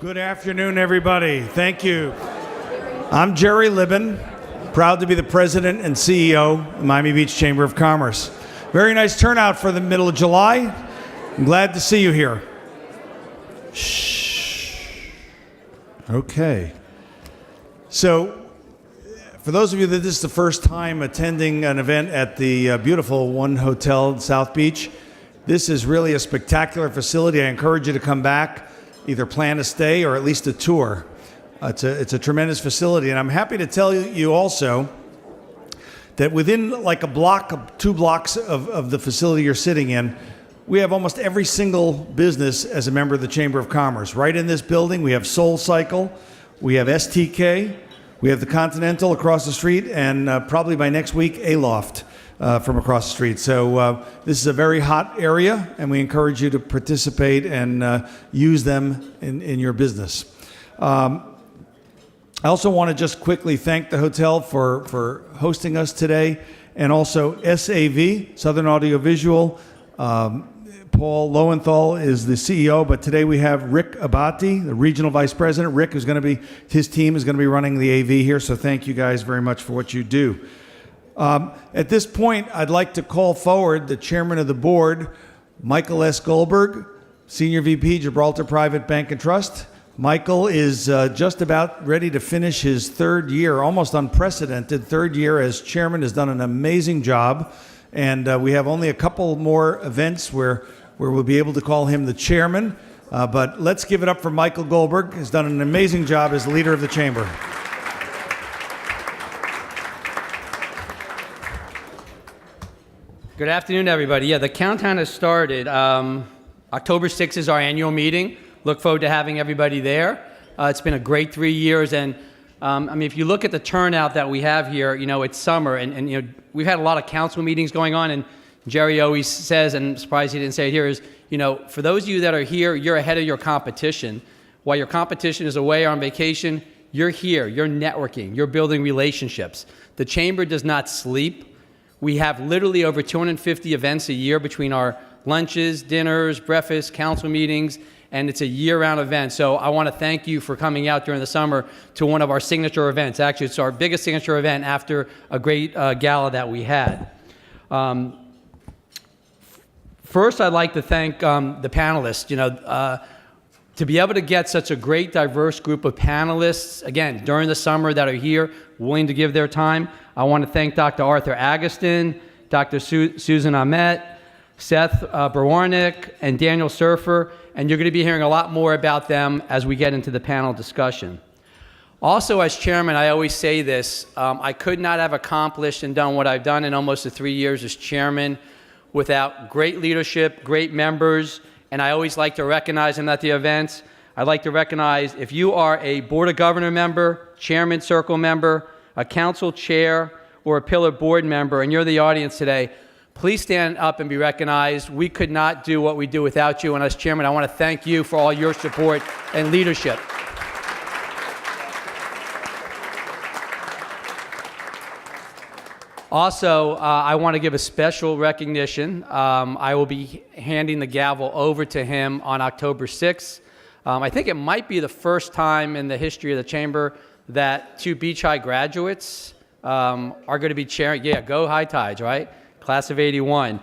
Good afternoon, everybody. Thank you. I'm Jerry Libin, proud to be the president and CEO of Miami Beach Chamber of Commerce. Very nice turnout for the middle of July. I'm glad to see you here. Shh. Okay. So, for those of you that this is the first time attending an event at the beautiful One Hotel in South Beach, this is really a spectacular facility. I encourage you to come back, either plan a stay or at least a tour. It's a tremendous facility, and I'm happy to tell you also that within like a block, 2 blocks of the facility you're sitting in, we have almost every single business as a member of the Chamber of Commerce. Right in this building, we have SoulCycle, we have STK, we have the Continental across the street, and probably by next week, Aloft from across the street. So this is a very hot area, and we encourage you to participate and use them in your business. I also want to just quickly thank the hotel for hosting us today, and also SAV, Southern Audiovisual. Paul Lowenthal is the CEO, but today we have Rick Abati, the Regional Vice President. Rick is going to be, his team is going to be running the AV here, so thank you guys very much for what you do. At this point, I'd like to call forward the Chairman of the Board, Michael S. Goldberg, Senior VP, Gibraltar Private Bank and Trust. Michael is just about ready to finish his 3rd year, almost unprecedented 3rd year as chairman, has done an amazing job. And we have only a couple more events where we'll be able to call him the chairman. But let's give it up for Michael Goldberg, who's done an amazing job as leader of the chamber. Good afternoon, everybody. Yeah, the countdown has started. October 6th is our annual meeting. Look forward to having everybody there. It's been a great 3 years, and I mean, if you look at the turnout that we have here, you know, it's summer, and you know, we've had a lot of council meetings going on, and Jerry always says, and I'm surprised he didn't say it here, is, you know, for those of you that are here, you're ahead of your competition. While your competition is away or on vacation, you're here, you're networking, you're building relationships. The chamber does not sleep. We have literally over 250 events a year between our lunches, dinners, breakfasts, council meetings, and it's a year-round event. So I want to thank you for coming out during the summer to one of our signature events. Actually, it's our biggest signature event after a great gala that we had. First, I'd like to thank the panelists. You know, to be able to get such a great, diverse group of panelists, again, during the summer that are here, willing to give their time. I want to thank Dr. Arthur Agatston, Dr. Susan Amat, Seth Browarnik, and Daniel Serfer, and you're going to be hearing a lot more about them as we get into the panel discussion. Also, as chairman, I always say this, I could not have accomplished and done what I've done in almost the 3 years as chairman without great leadership, great members, and I always like to recognize them at the events. I'd like to recognize if you are a Board of Governor member, Chairman Circle member, a council chair, or a pillar board member, and you're the audience today, please stand up and be recognized. We could not do what we do without you, and as chairman, I want to thank you for all your support and leadership. Also, I want to give a special recognition. I will be handing the gavel over to him on October 6th. I think it might be the first time in the history of the chamber that 2 Beach High graduates are going to be chairing. Yeah, go High Tides, right? Class of '81.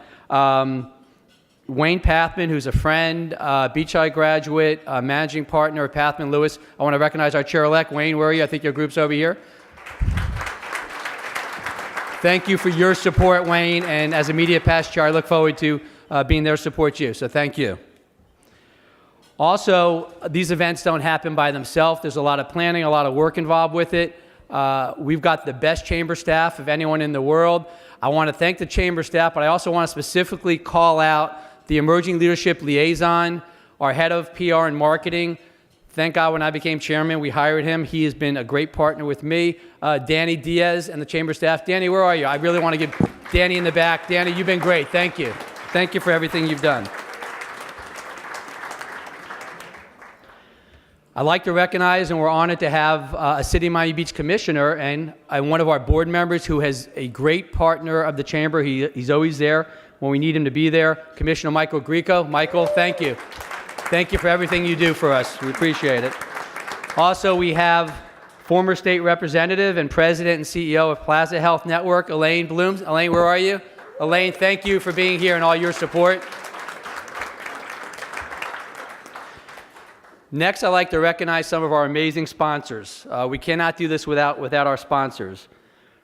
Wayne Pathman, who's a friend, Beach High graduate, managing partner of Pathman Lewis. I want to recognize our chair-elect. Wayne, where are you? I think your group's over here. Thank you for your support, Wayne, and as immediate past chair, I look forward to being there to support you, so thank you. Also, these events don't happen by themselves. There's a lot of planning, a lot of work involved with it. We've got the best chamber staff of anyone in the world. I want to thank the chamber staff, but I also want to specifically call out the emerging leadership liaison, our head of PR and marketing. Thank God when I became chairman, we hired him. He has been a great partner with me. Danny Diaz and the chamber staff. Danny, where are you? I really want to give Danny in the back. Danny, you've been great. Thank you. Thank you for everything you've done. I'd like to recognize, and we're honored to have a City of Miami Beach commissioner and one of our board members who has a great partner of the chamber. He's always there when we need him to be there. Commissioner Michael Grieco. Michael, thank you. Thank you for everything you do for us. We appreciate it. Also, we have former state representative and president and CEO of Plaza Health Network, Elaine Blooms. Elaine, where are you? Elaine, thank you for being here and all your support. Next, I'd like to recognize some of our amazing sponsors. We cannot do this without our sponsors.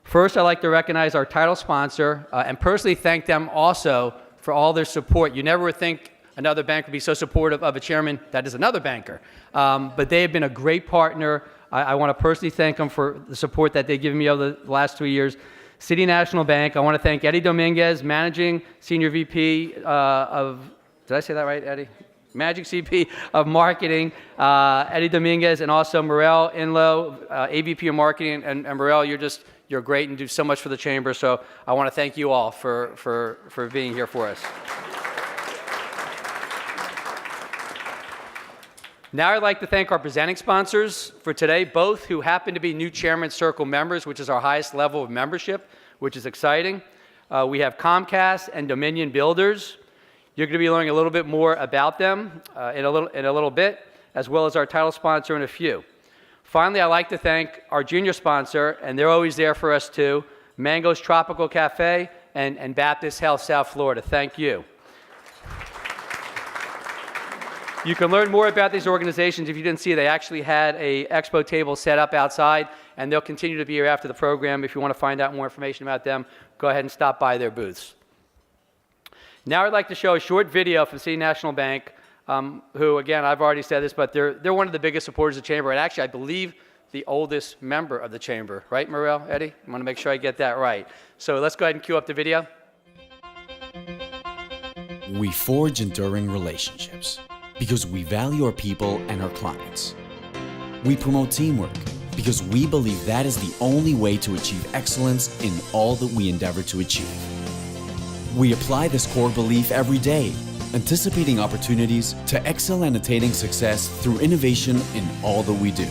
First, I'd like to recognize our title sponsor and personally thank them also for all their support. You never would think another bank would be so supportive of a chairman that is another banker. But they have been a great partner. I want to personally thank them for the support that they've given me over the last 2 years. City National Bank, I want to thank Eddie Dominguez, Managing Senior VP of, did I say that right, Eddie? Magic CP of Marketing, Eddie Dominguez, and also Morel Inlow, AVP of Marketing. And Morel, you're great and do so much for the Chamber. So I want to thank you all for being here for us. Now I'd like to thank our presenting sponsors for today, both who happen to be new Chairman's Circle members, which is our highest level of membership, which is exciting. We have Comcast and Dominion Builders. You're going to be learning a little bit more about them in a little bit, as well as our title sponsor in a few. Finally, I'd like to thank our junior sponsor, and they're always there for us too, Mango's Tropical Cafe and Baptist Health South Florida. Thank you. You can learn more about these organizations. If you didn't see, they actually had an expo table set up outside, and they'll continue to be here after the program. If you want to find out more information about them, go ahead and stop by their booths. Now I'd like to show a short video from City National Bank, who, again, I've already said this, but they're one of the biggest supporters of the Chamber, and actually, I believe, the oldest member of the Chamber. Right, Morel, Eddie? I want to make sure I get that right. So let's go ahead and cue up the video. We forge enduring relationships because we value our people and our clients. We promote teamwork because we believe that is the only way to achieve excellence in all that we endeavor to achieve. We apply this core belief every day, anticipating opportunities to excel and attaining success through innovation in all that we do.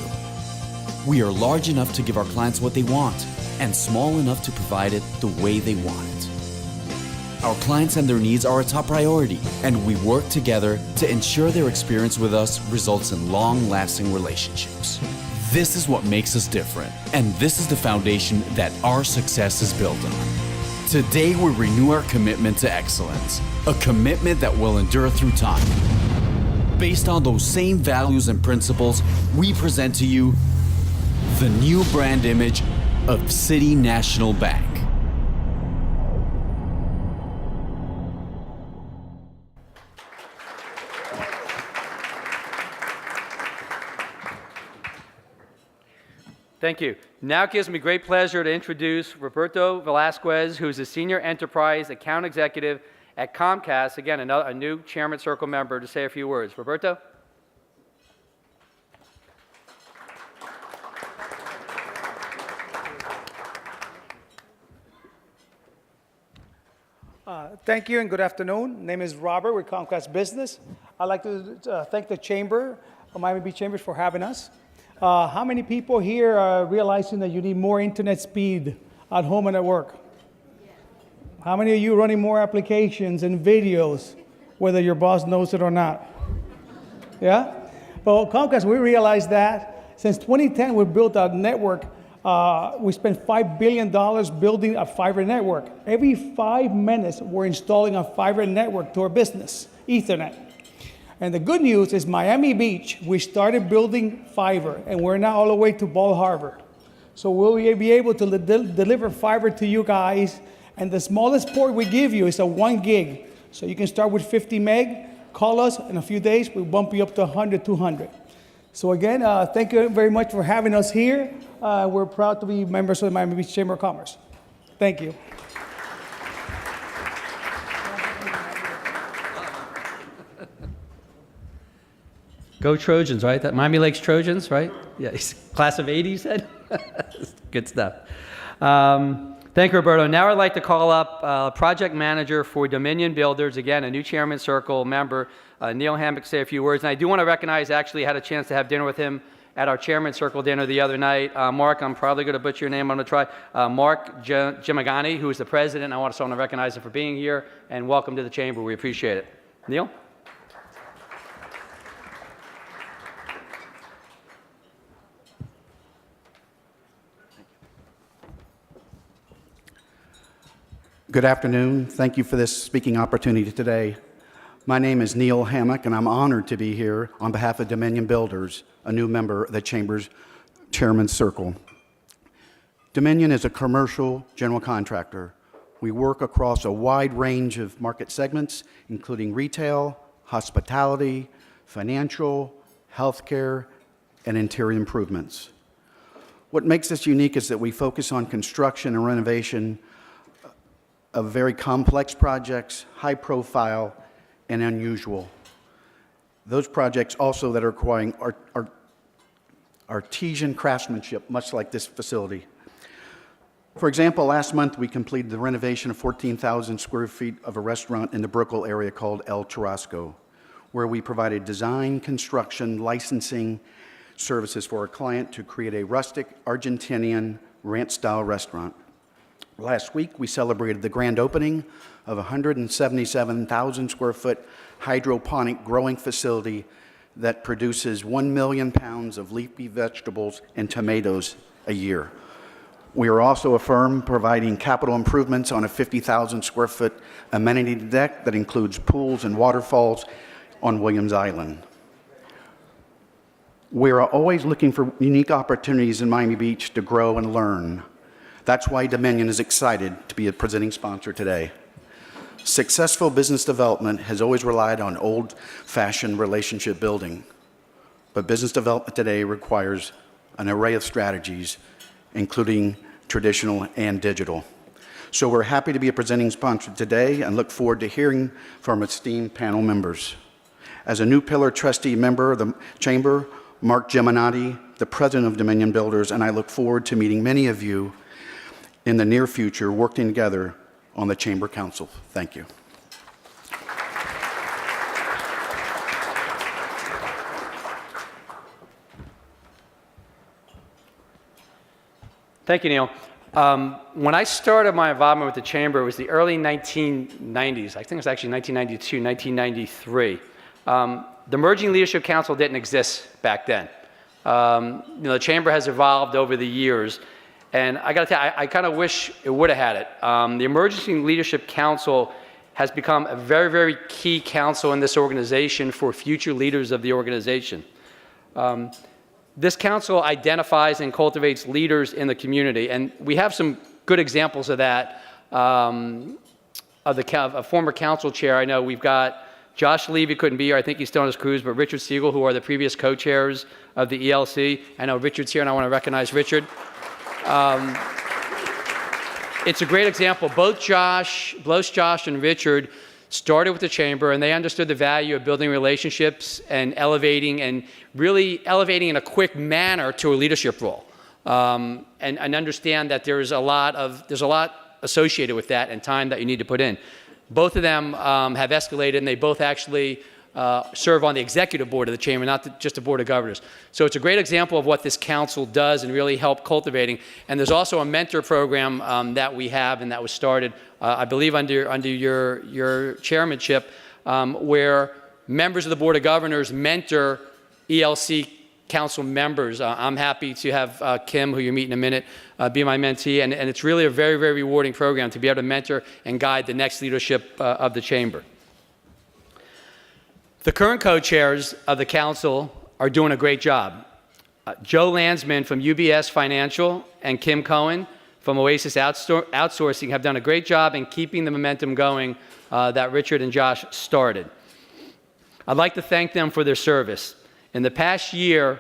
We are large enough to give our clients what they want and small enough to provide it the way they want it. Our clients and their needs are a top priority, and we work together to ensure their experience with us results in long-lasting relationships. This is what makes us different, and this is the foundation that our success is built on. Today, we renew our commitment to excellence, a commitment that will endure through time. Based on those same values and principles, we present to you the new brand image of City National Bank. Thank you. Now it gives me great pleasure to introduce Roberto Velasquez, who's a Senior Enterprise Account Executive at Comcast, again, a new Chairman Circle member, to say a few words. Roberto? Thank you and good afternoon. My name is Robert with Comcast Business. I'd like to thank the Chamber, Miami Beach Chambers, for having us. How many people here are realizing that you need more internet speed at home and at work? How many of you are running more applications and videos, whether your boss knows it or not? Yeah? Well, Comcast, we realized that since 2010, we built a network. We spent $5 billion building a fiber network. Every 5 minutes, we're installing a fiber network to our business, Ethernet. And the good news is Miami Beach, we started building fiber, and we're now all the way to Bal Harbour. So we'll be able to deliver fiber to you guys, and the smallest port we give you is a 1 gig. So you can start with 50 meg, call us in a few days, we'll bump you up to 100, 200. So again, thank you very much for having us here. We're proud to be members of the Miami Beach Chamber of Commerce. Thank you. Go Trojans, right? That Miami Lakes Trojans, right? Yeah, class of 80, you said? Good stuff. Thank you, Roberto. Now I'd like to call up Project Manager for Dominion Builders, again, a new Chairman Circle member, Neil Hammock, say a few words. And I do want to recognize, actually, I had a chance to have dinner with him at our Chairman Circle dinner the other night. Mark, I'm probably going to butcher your name. I'm going to try. Mark Jimagani, who is the president. I want to recognize him for being here, and welcome to the Chamber. We appreciate it. Neil? Good afternoon. Thank you for this speaking opportunity today. My name is Neil Hammock, and I'm honored to be here on behalf of Dominion Builders, a new member of the Chamber's Chairman's Circle. Dominion is a commercial general contractor. We work across a wide range of market segments, including retail, hospitality, financial, healthcare, and interior improvements. What makes us unique is that we focus on construction and renovation of very complex projects, high profile, and unusual. Those projects also that are requiring artisan craftsmanship, much like this facility. For example, last month we completed the renovation of 14,000 square feet of a restaurant in the Brickell area called El Churrasco, where we provided design, construction, licensing services for our client to create a rustic Argentinian ranch-style restaurant. Last week, we celebrated the grand opening of a 177,000 square foot hydroponic growing facility that produces 1 million pounds of leafy vegetables and tomatoes a year. We are also a firm providing capital improvements on a 50,000 square foot amenity deck that includes pools and waterfalls on Williams Island. We are always looking for unique opportunities in Miami Beach to grow and learn. That's why Dominion is excited to be a presenting sponsor today. Successful business development has always relied on old-fashioned relationship building, but business development today requires an array of strategies, including traditional and digital. So we're happy to be a presenting sponsor today and look forward to hearing from esteemed panel members. As a new pillar trustee member of the Chamber, Mark Geminotti, the president of Dominion Builders, and I look forward to meeting many of you in the near future, working together on the Chamber Council. Thank you. Thank you, Neil. When I started my involvement with the Chamber, it was the early 1990s. I think it was actually 1992, 1993. The Emerging Leadership Council didn't exist back then. The Chamber has evolved over the years, and I got to tell you, I kind of wish it would have had it. The Emerging Leadership Council has become a very, very key council in this organization for future leaders of the organization. This council identifies and cultivates leaders in the community, and we have some good examples of that. A former council chair, I know we've got Josh Levy couldn't be here. I think he's still on his cruise, but Richard Siegel, who are the previous co-chairs of the ELC. I know Richard's here, and I want to recognize Richard. It's a great example. Both Josh and Richard started with the Chamber, and they understood the value of building relationships and really elevating in a quick manner to a leadership role, and understand that there's a lot associated with that and time that you need to put in. Both of them have escalated, and they both actually serve on the executive board of the Chamber, not just the board of governors. So it's a great example of what this council does and really help cultivating. And there's also a mentor program that we have and that was started, I believe, under your chairmanship, where members of the board of governors mentor ELC council members. I'm happy to have Kim, who you'll meet in a minute, be my mentee, and it's really a very, very rewarding program to be able to mentor and guide the next leadership of the Chamber. The current co-chairs of the council are doing a great job. Joe Landsman from UBS Financial and Kim Cohen from Oasis Outsourcing have done a great job in keeping the momentum going that Richard and Josh started. I'd like to thank them for their service. In the past year,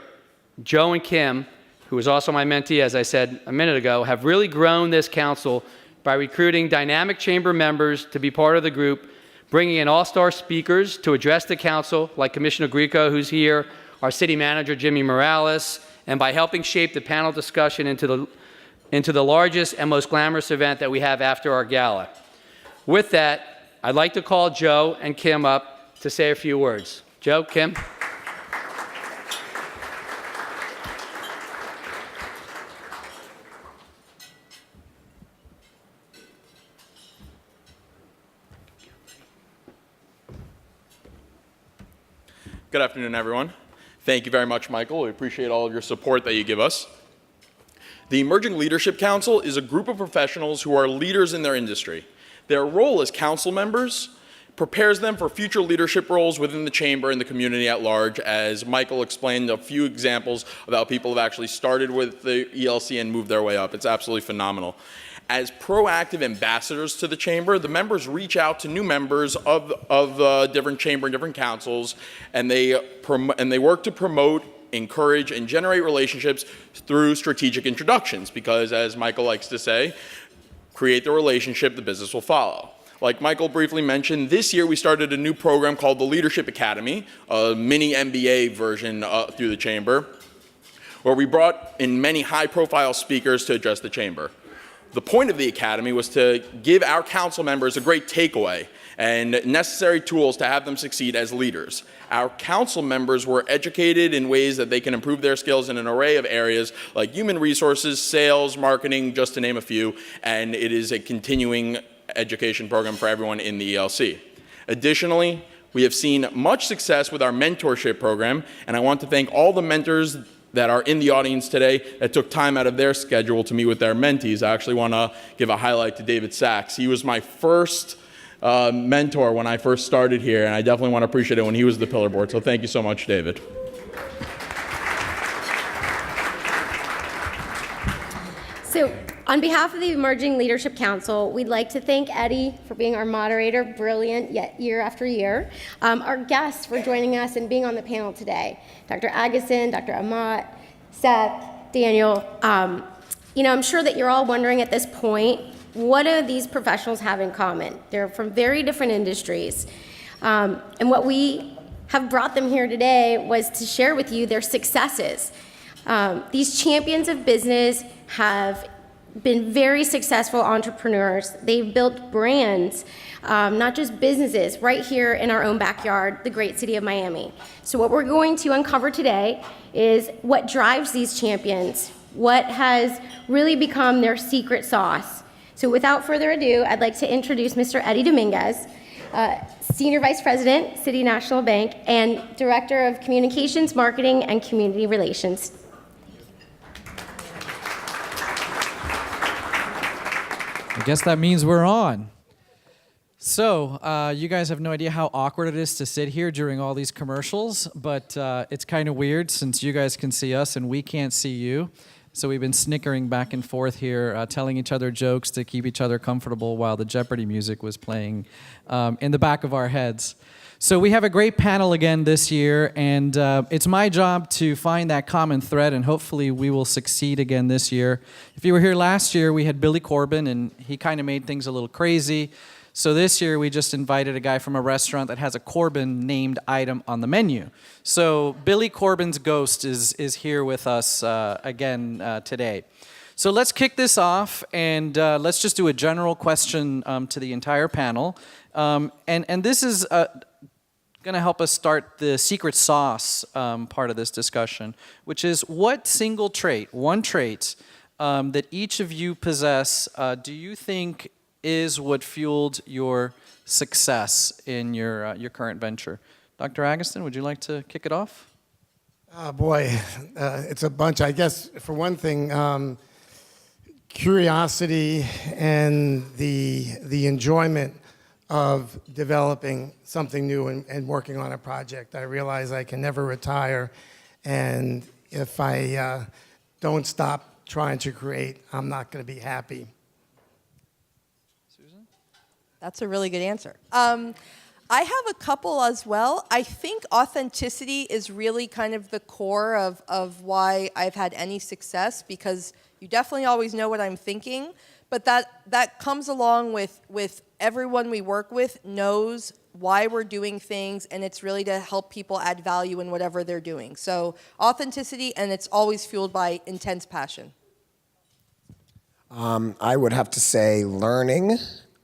Joe and Kim, who is also my mentee, as I said a minute ago, have really grown this council by recruiting dynamic Chamber members to be part of the group, bringing in all-star speakers to address the council, like Commissioner Grieco, who's here, our city manager, Jimmy Morales, and by helping shape the panel discussion into the largest and most glamorous event that we have after our gala. With that, I'd like to call Joe and Kim up to say a few words. Joe, Kim. Good afternoon, everyone. Thank you very much, Michael. We appreciate all of your support that you give us. The Emerging Leadership Council is a group of professionals who are leaders in their industry. Their role as council members prepares them for future leadership roles within the chamber and the community at large. As Michael explained, a few examples of how people have actually started with the ELC and moved their way up. It's absolutely phenomenal. As proactive ambassadors to the chamber, the members reach out to new members of different chamber and different councils, and they work to promote, encourage, and generate relationships through strategic introductions, because as Michael likes to say, create the relationship, the business will follow. Like Michael briefly mentioned, this year we started a new program called the Leadership Academy, a mini MBA version through the chamber, where we brought in many high-profile speakers to address the chamber. The point of the academy was to give our council members a great takeaway and necessary tools to have them succeed as leaders. Our council members were educated in ways that they can improve their skills in an array of areas like human resources, sales, marketing, just to name a few, and it is a continuing education program for everyone in the ELC. Additionally, we have seen much success with our mentorship program, and I want to thank all the mentors that are in the audience today that took time out of their schedule to meet with their mentees. I actually want to give a highlight to David Sachs. He was my first mentor when I first started here, and I definitely want to appreciate it when he was the pillar board, so thank you so much, David. So, on behalf of the Emerging Leadership Council, we'd like to thank Eddie for being our moderator, brilliant yet year after year, our guests for joining us and being on the panel today, Dr. Agatston, Dr. Amat, Seth, Daniel. I'm sure that you're all wondering at this point, what do these professionals have in common? They're from very different industries. And what we have brought them here today was to share with you their successes. These champions of business have been very successful entrepreneurs. They've built brands, not just businesses, right here in our own backyard, the great city of Miami. So what we're going to uncover today is what drives these champions, what has really become their secret sauce. So without further ado, I'd like to introduce Mr. Eddie Dominguez, Senior Vice President, City National Bank, and Director of Communications, Marketing, and Community Relations. I guess that means we're on. So, you guys have no idea how awkward it is to sit here during all these commercials, but it's kind of weird since you guys can see us and we can't see you. So we've been snickering back and forth here, telling each other jokes to keep each other comfortable while the Jeopardy music was playing in the back of our heads. So we have a great panel again this year, and it's my job to find that common thread, and hopefully we will succeed again this year. If you were here last year, we had Billy Corbin, and he kind of made things a little crazy. So this year, we just invited a guy from a restaurant that has a Corbin-named item on the menu. So Billy Corbin's ghost is here with us again today. So let's kick this off, and let's just do a general question to the entire panel. And this is going to help us start the secret sauce part of this discussion, which is what single trait, one trait that each of you possess, do you think is what fueled your success in your current venture? Dr. Agatston, would you like to kick it off? Oh boy, it's a bunch. I guess for one thing, curiosity and the enjoyment of developing something new and working on a project. I realize I can never retire, and if I don't stop trying to create, I'm not going to be happy. Susan? That's a really good answer. I have a couple as well. I think authenticity is really kind of the core of why I've had any success, because you definitely always know what I'm thinking, but that comes along with everyone we work with knows why we're doing things, and it's really to help people add value in whatever they're doing. So authenticity, and it's always fueled by intense passion. I would have to say learning,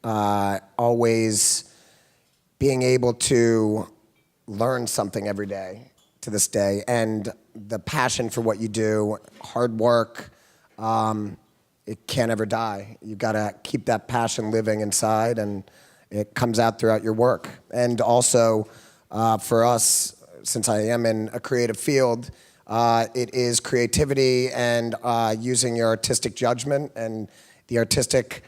always being able to learn something every day to this day, and the passion for what you do, hard work, it can't ever die. You've got to keep that passion living inside, and it comes out throughout your work. And also, for us, since I am in a creative field, it is creativity and using your artistic judgment and the artistic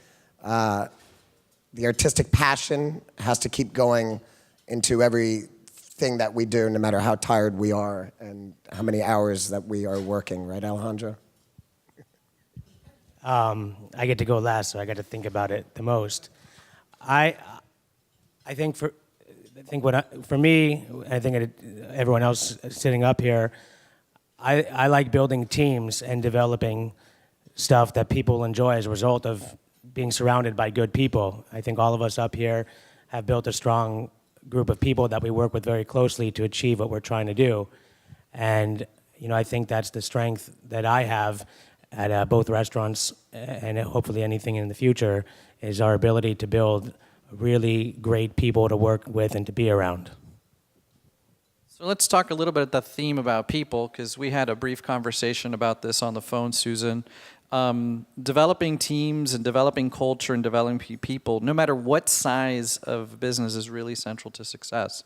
the artistic passion has to keep going into everything that we do, no matter how tired we are and how many hours that we are working, right, Alejandro? I get to go last, so I got to think about it the most. I think for me, I think everyone else sitting up here, I like building teams and developing stuff that people enjoy as a result of being surrounded by good people. I think all of us up here have built a strong group of people that we work with very closely to achieve what we're trying to do. And I think that's the strength that I have at both restaurants and hopefully anything in the future is our ability to build really great people to work with and to be around. So let's talk a little bit about the theme about people, because we had a brief conversation about this on the phone, Susan. Developing teams and developing culture and developing people, no matter what size of business, is really central to success.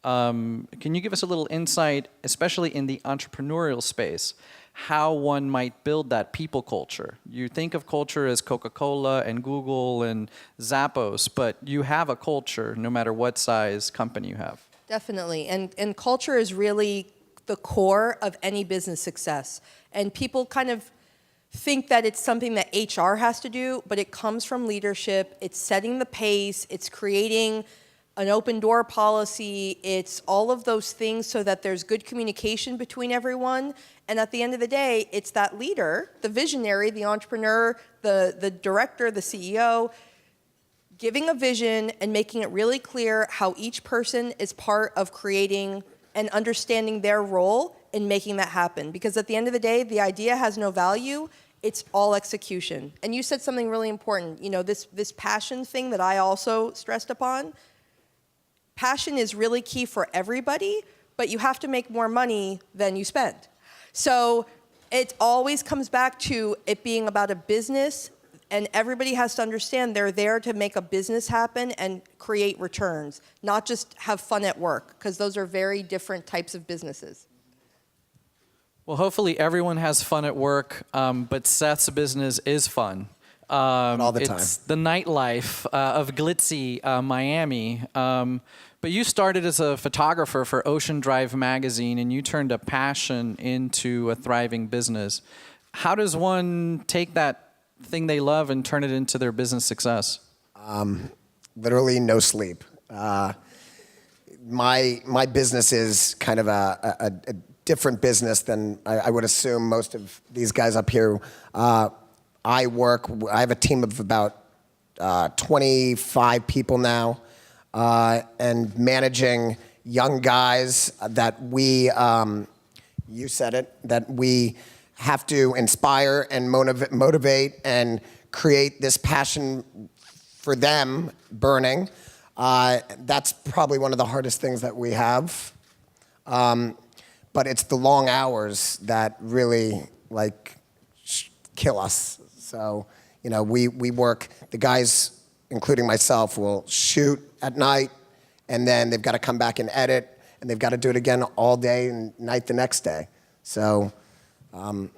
Can you give us a little insight, especially in the entrepreneurial space, how one might build that people culture? You think of culture as Coca-Cola and Google and Zappos, but you have a culture no matter what size company you have. Definitely. And culture is really the core of any business success. And people kind of think that it's something that HR has to do, but it comes from leadership. It's setting the pace. It's creating an open door policy. It's all of those things so that there's good communication between everyone. And at the end of the day, it's that leader, the visionary, the entrepreneur, the director, the CEO, giving a vision and making it really clear how each person is part of creating and understanding their role in making that happen. Because at the end of the day, the idea has no value. It's all execution. And you said something really important. This passion thing that I also stressed upon. Passion is really key for everybody, but you have to make more money than you spend. So it always comes back to it being about a business, and everybody has to understand they're there to make a business happen and create returns, not just have fun at work, because those are very different types of businesses. Well, hopefully everyone has fun at work, but Seth's business is fun. All the time. It's the nightlife of glitzy Miami. But you started as a photographer for Ocean Drive magazine, and you turned a passion into a thriving business. How does one take that thing they love and turn it into their business success? Literally no sleep. My business is kind of a different business than I would assume most of these guys up here. I have a team of about 25 people now, and managing young guys that you said it, that we have to inspire and motivate and create this passion for them burning. That's probably one of the hardest things that we have. But it's the long hours that really kill us. So, we work, the guys, including myself, will shoot at night, and then they've got to come back and edit, and they've got to do it again all day and night the next day. So, did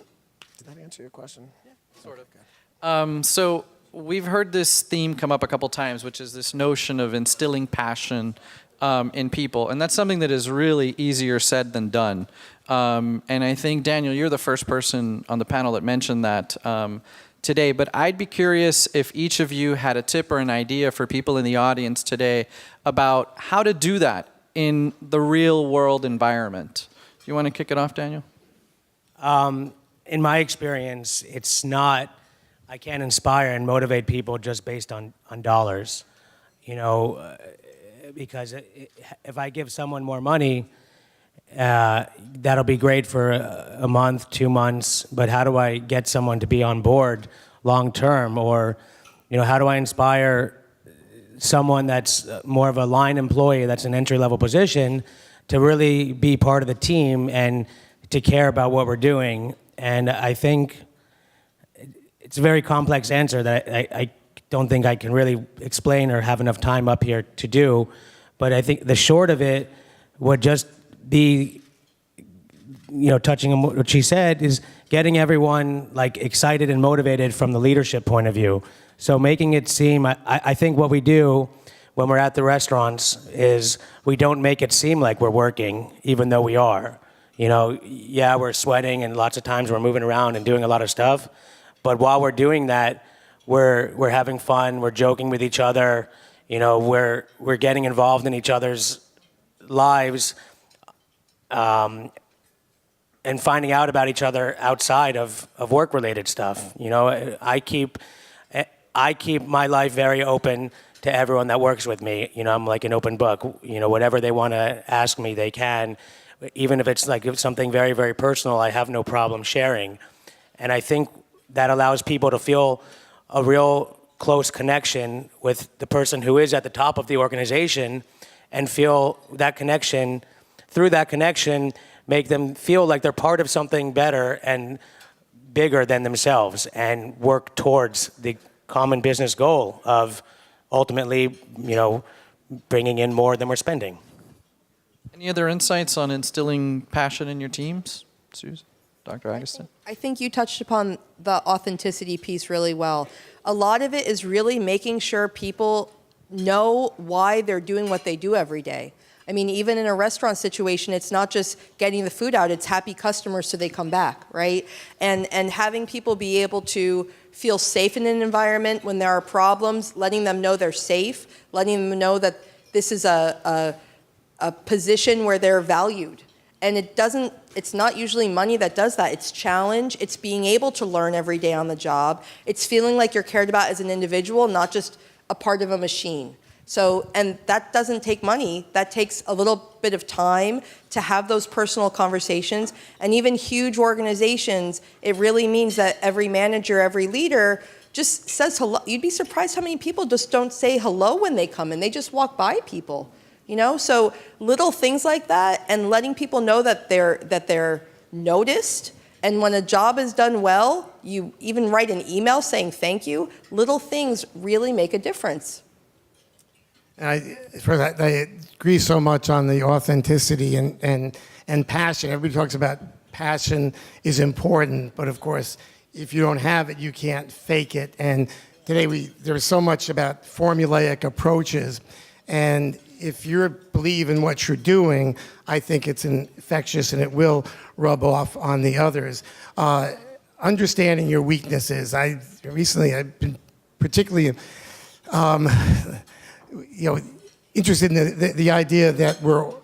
that answer your question? Yeah, sort of. So we've heard this theme come up a couple times, which is this notion of instilling passion in people. And that's something that is really easier said than done. And I think, Daniel, you're the first person on the panel that mentioned that today. But I'd be curious if each of you had a tip or an idea for people in the audience today about how to do that in the real world environment. Do you want to kick it off, Daniel? In my experience, I can't inspire and motivate people just based on dollars, because if I give someone more money, that'll be great for a month, 2 months, but how do I get someone to be on board long term? Or, how do I inspire someone that's more of a line employee, that's an entry-level position, to really be part of the team and to care about what we're doing? And I think it's a very complex answer that I don't think I can really explain or have enough time up here to do. But I think the short of it would just be touching on what she said, is getting everyone like excited and motivated from the leadership point of view. So making it seem, I think what we do when we're at the restaurants is we don't make it seem like we're working, even though we are. Yeah, we're sweating and lots of times we're moving around and doing a lot of stuff. But while we're doing that, we're having fun, we're joking with each other, we're getting involved in each other's lives, and finding out about each other outside of work-related stuff. I keep my life very open to everyone that works with me. I'm like an open book. Whatever they want to ask me, they can. Even if it's like something very, very personal, I have no problem sharing. And I think that allows people to feel a real close connection with the person who is at the top of the organization, and feel that connection, through that connection, make them feel like they're part of something better and bigger than themselves, and work towards the common business goal of ultimately, bringing in more than we're spending. Any other insights on instilling passion in your teams, Susan? Dr. Agatston? I think you touched upon the authenticity piece really well. A lot of it is really making sure people know why they're doing what they do every day. I mean, even in a restaurant situation, it's not just getting the food out, it's happy customers so they come back, right? And having people be able to feel safe in an environment when there are problems, letting them know they're safe, letting them know that this is a position where they're valued. And it's not usually money that does that. It's challenge. It's being able to learn every day on the job. It's feeling like you're cared about as an individual, not just a part of a machine. So, and that doesn't take money. That takes a little bit of time to have those personal conversations. And even huge organizations, it really means that every manager, every leader just says hello. You'd be surprised how many people just don't say hello when they come in. They just walk by people. So little things like that, and letting people know that they're noticed. And when a job is done well, you even write an email saying thank you. Little things really make a difference. I agree so much on the authenticity and passion. Everybody talks about passion is important, but of course, if you don't have it, you can't fake it. And today there's so much about formulaic approaches, and if you believe in what you're doing, I think it's infectious and it will rub off on the others. Understanding your weaknesses. I've been particularly interested in the idea that we're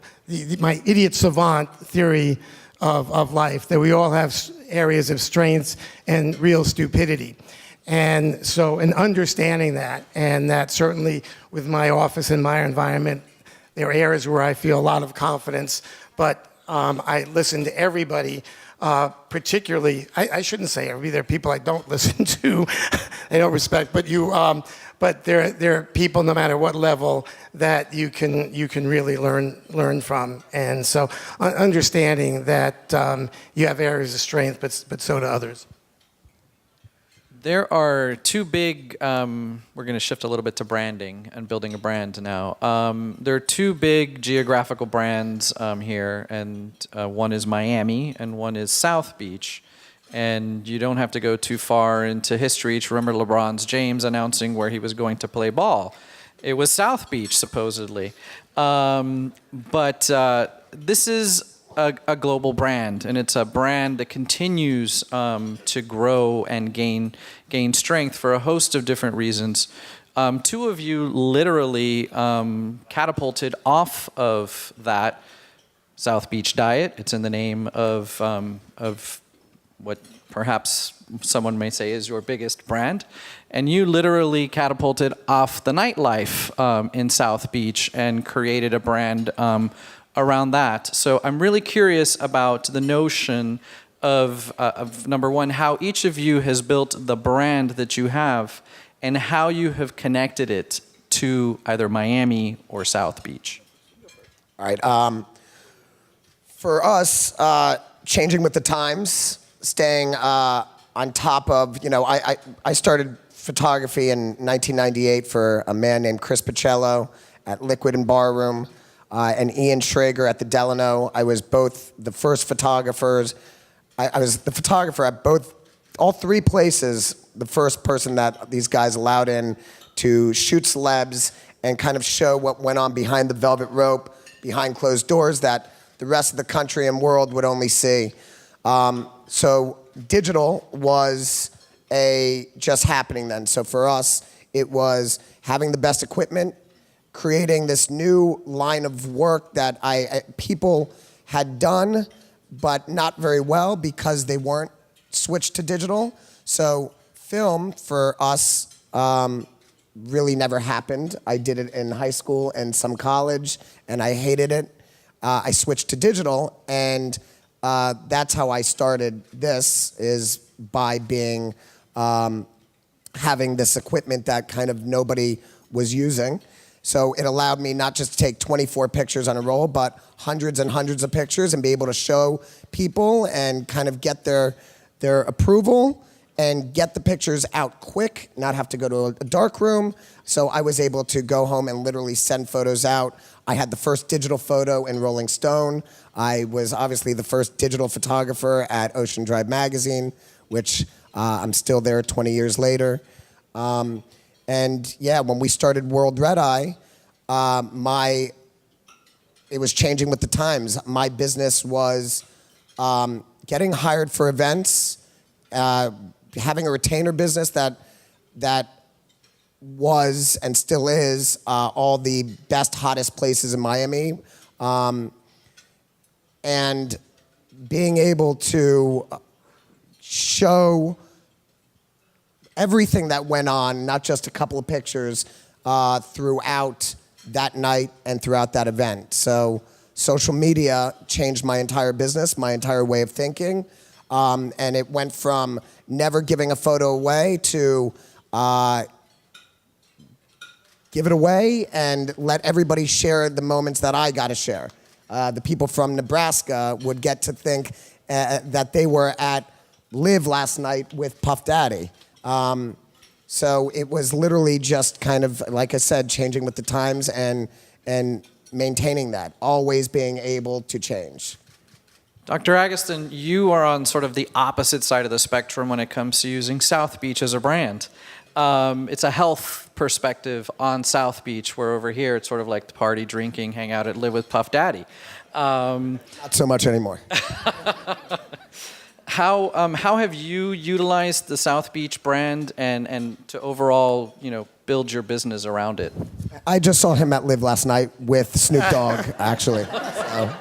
my idiot savant theory of life, that we all have areas of strengths and real stupidity. And so in understanding that, and that certainly with my office and my environment, there are areas where I feel a lot of confidence, but I listen to everybody, particularly, I shouldn't say everybody, there are people I don't listen to, I don't respect, but there are people, no matter what level, that you can really learn from. And so understanding that you have areas of strength, but so do others. There are two big, we're going to shift a little bit to branding and building a brand now. There are two big geographical brands here, and one is Miami and one is South Beach. And you don't have to go too far into history to remember LeBron James announcing where he was going to play ball. It was South Beach, supposedly. But this is a global brand, and it's a brand that continues to grow and gain strength for a host of different reasons. Two of you literally catapulted off of that South Beach diet. It's in the name of what perhaps someone may say is your biggest brand. And you literally catapulted off the nightlife in South Beach and created a brand around that. So I'm really curious about the notion of number one, how each of you has built the brand that you have and how you have connected it to either Miami or South Beach. All right. For us, changing with the times, staying on top of, I started photography in 1998 for a man named Chris Pacello at Liquid and Barroom. and Ian Schrager at the Delano. I was both the first photographers. I was the photographer at all three places, the first person that these guys allowed in to shoot celebs and kind of show what went on behind the velvet rope, behind closed doors that the rest of the country and world would only see. So digital was just happening then. So for us, it was having the best equipment, creating this new line of work that people had done, but not very well because they weren't switched to digital. So film for us really never happened. I did it in high school and some college, and I hated it. I switched to digital, and that's how I started this, is by being having this equipment that kind of nobody was using. So it allowed me not just to take 24 pictures on a roll, but hundreds and hundreds of pictures and be able to show people and kind of get their approval and get the pictures out quick, not have to go to a dark room. So I was able to go home and literally send photos out. I had the first digital photo in Rolling Stone. I was obviously the first digital photographer at Ocean Drive magazine, which I'm still there 20 years later. And yeah, when we started World Red Eye, it was changing with the times. My business was getting hired for events, having a retainer business that was and still is all the best, hottest places in Miami, and being able to show everything that went on, not just a couple of pictures, throughout that night and throughout that event. So social media changed my entire business, my entire way of thinking, and it went from never giving a photo away to give it away and let everybody share the moments that I got to share. The people from Nebraska would get to think that they were at Live last night with Puff Daddy. So it was literally just kind of, like I said, changing with the times and maintaining that, always being able to change. Dr. Agatston, you are on sort of the opposite side of the spectrum when it comes to using South Beach as a brand. It's a health perspective on South Beach, where over here it's sort of like the party, drinking, hang out at Live with Puff Daddy. Not so much anymore. How have you utilized the South Beach brand and to overall, build your business around it? I just saw him at Live last night with Snoop Dogg, actually. So.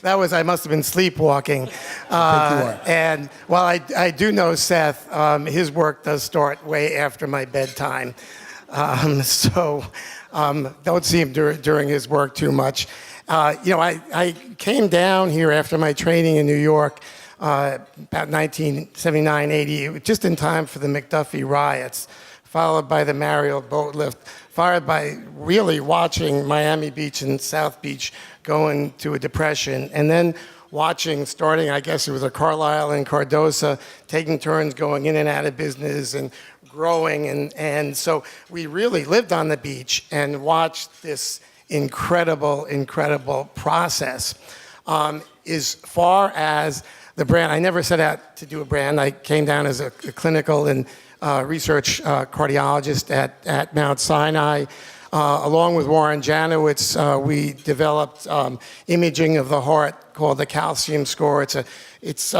I must have been sleepwalking. And while I do know Seth, his work does start way after my bedtime. So don't see him during his work too much. I came down here after my training in New York about 1979, 80, just in time for the McDuffie riots, followed by the Mariel boat lift, followed by really watching Miami Beach and South Beach go into a depression, and then watching, starting, I guess it was a Carlisle and Cardosa, taking turns going in and out of business and growing. And so we really lived on the beach and watched this incredible, incredible process. As far as the brand, I never set out to do a brand. I came down as a clinical and research cardiologist at Mount Sinai. Along with Warren Janowitz, we developed imaging of the heart called the calcium score. It's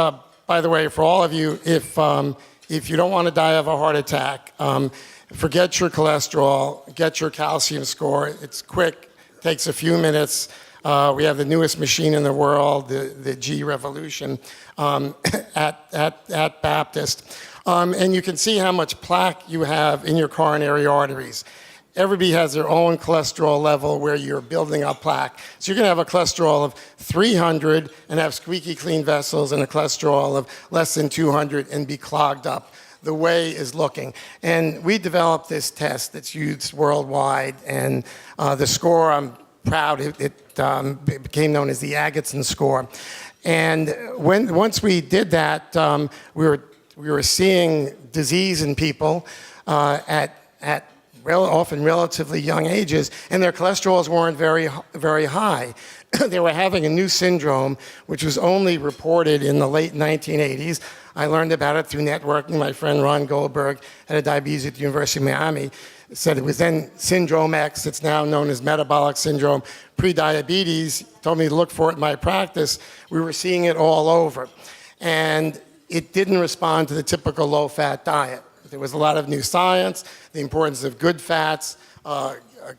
by the way, for all of you, if you don't want to die of a heart attack, forget your cholesterol, get your calcium score. It's quick, takes a few minutes. We have the newest machine in the world, the G Revolution, at Baptist. And you can see how much plaque you have in your coronary arteries. Everybody has their own cholesterol level where you're building up plaque. So you can have a cholesterol of 300 and have squeaky clean vessels, and a cholesterol of less than 200 and be clogged up. The way is looking. And we developed this test that's used worldwide, and the score, I'm proud, it became known as the Agatston score. And once we did that, we were seeing disease in people at often relatively young ages, and their cholesterols weren't very high. They were having a new syndrome, which was only reported in the late 1980s. I learned about it through networking. My friend Ron Goldberg, head of diabetes at the University of Miami, said it was then Syndrome X. It's now known as metabolic syndrome, prediabetes. Told me to look for it in my practice. We were seeing it all over. And it didn't respond to the typical low-fat diet. There was a lot of new science, the importance of good fats,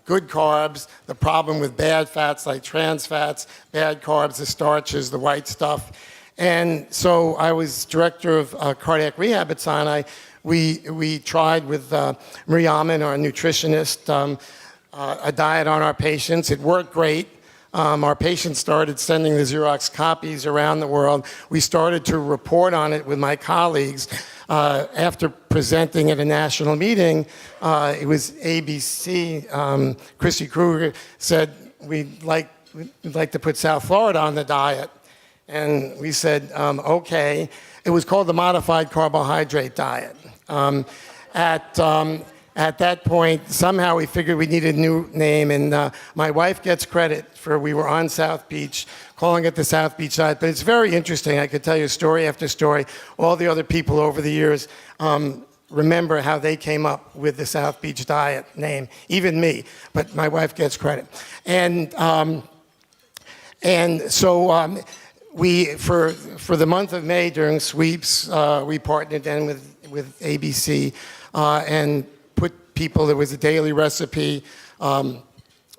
good carbs, the problem with bad fats like trans fats, bad carbs, the starches, the white stuff. And so I was director of cardiac rehab at Sinai. We tried with Marie Amat, our nutritionist, a diet on our patients. It worked great. Our patients started sending the Xerox copies around the world. We started to report on it with my colleagues. After presenting at a national meeting, it was ABC, Christy Kruger said, we'd like to put South Florida on the diet. And we said, okay. It was called the modified carbohydrate diet. At that point, somehow we figured we needed a new name, and my wife gets credit for we were on South Beach, calling it the South Beach diet. But it's very interesting. I could tell you story after story. All the other people over the years remember how they came up with the South Beach diet name, even me. But my wife gets credit. And so we, for the month of May during sweeps, we partnered then with ABC and put people, there was a daily recipe.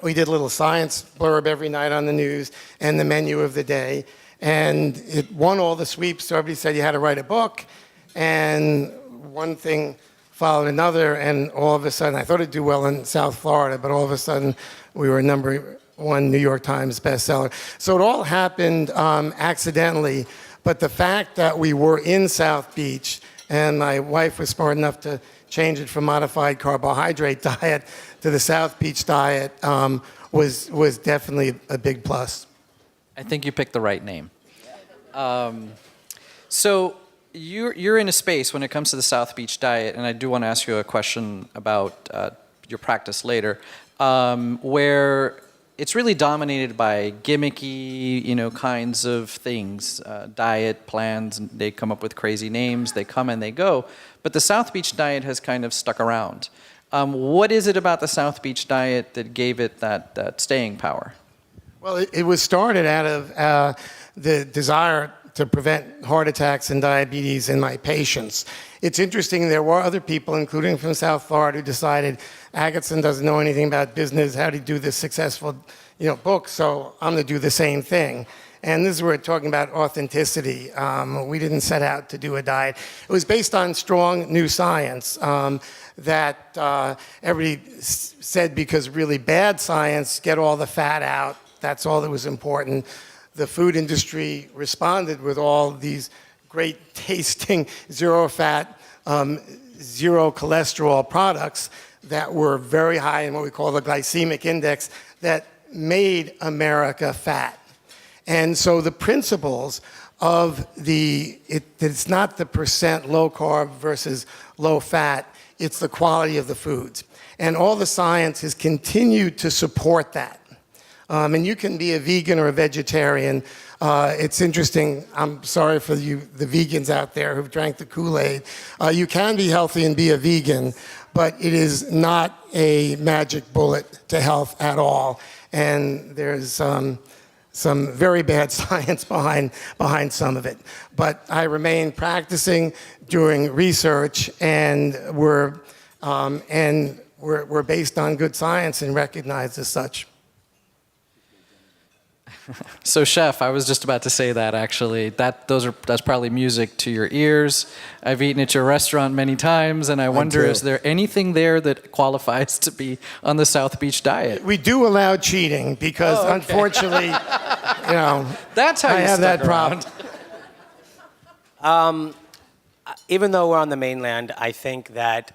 We did a little science blurb every night on the news and the menu of the day. And it won all the sweeps. So everybody said you had to write a book. And one thing followed another. And all of a sudden, I thought it'd do well in South Florida, but all of a sudden we were #1 New York Times bestseller. So it all happened accidentally. But the fact that we were in South Beach and my wife was smart enough to change it from modified carbohydrate diet to the South Beach diet was definitely a big plus. I think you picked the right name. So you're in a space when it comes to the South Beach diet, and I do want to ask you a question about your practice later, where it's really dominated by gimmicky, kinds of things, diet plans. And they come up with crazy names. They come and they go. But the South Beach diet has kind of stuck around. What is it about the South Beach diet that gave it that staying power? Well, it was started out of the desire to prevent heart attacks and diabetes in my patients. It's interesting, there were other people, including from South Florida, who decided Agatston doesn't know anything about business, how to do this successful book, so I'm going to do the same thing. And this is where we're talking about authenticity. We didn't set out to do a diet. It was based on strong new science that everybody said because really bad science, get all the fat out, that's all that was important. The food industry responded with all these great tasting, zero fat, zero cholesterol products that were very high in what we call the glycemic index that made America fat. And so the principles of it's not the percent low carb versus low fat, it's the quality of the foods. And all the science has continued to support that. And you can be a vegan or a vegetarian. It's interesting. I'm sorry for the vegans out there who've drank the Kool-Aid. You can be healthy and be a vegan, but it is not a magic bullet to health at all. And there's some very bad science behind some of it. But I remain practicing, doing research, and we're based on good science and recognized as such. So, Chef, I was just about to say that, actually. That's probably music to your ears. I've eaten at your restaurant many times, and I wonder, is there anything there that qualifies to be on the South Beach diet? We do allow cheating because, unfortunately, that's how I have that problem. Even though we're on the mainland, I think that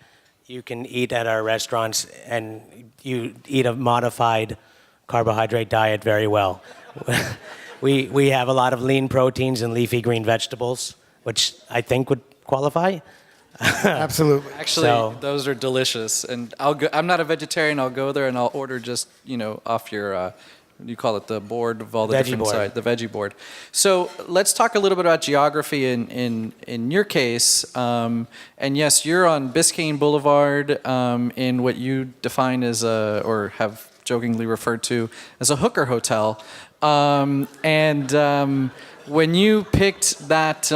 you can eat at our restaurants and you eat a modified carbohydrate diet very well. We have a lot of lean proteins and leafy green vegetables, which I think would qualify. Absolutely. Actually, So- those are delicious, and I'm not a vegetarian. I'll go there and I'll order just off your you call it the board of all the Veggie different board. sides, the veggie board. So let's talk a little bit about geography in your case. And yes, you're on Biscayne Boulevard in what you define as or have jokingly referred to as a hooker hotel. When you picked that.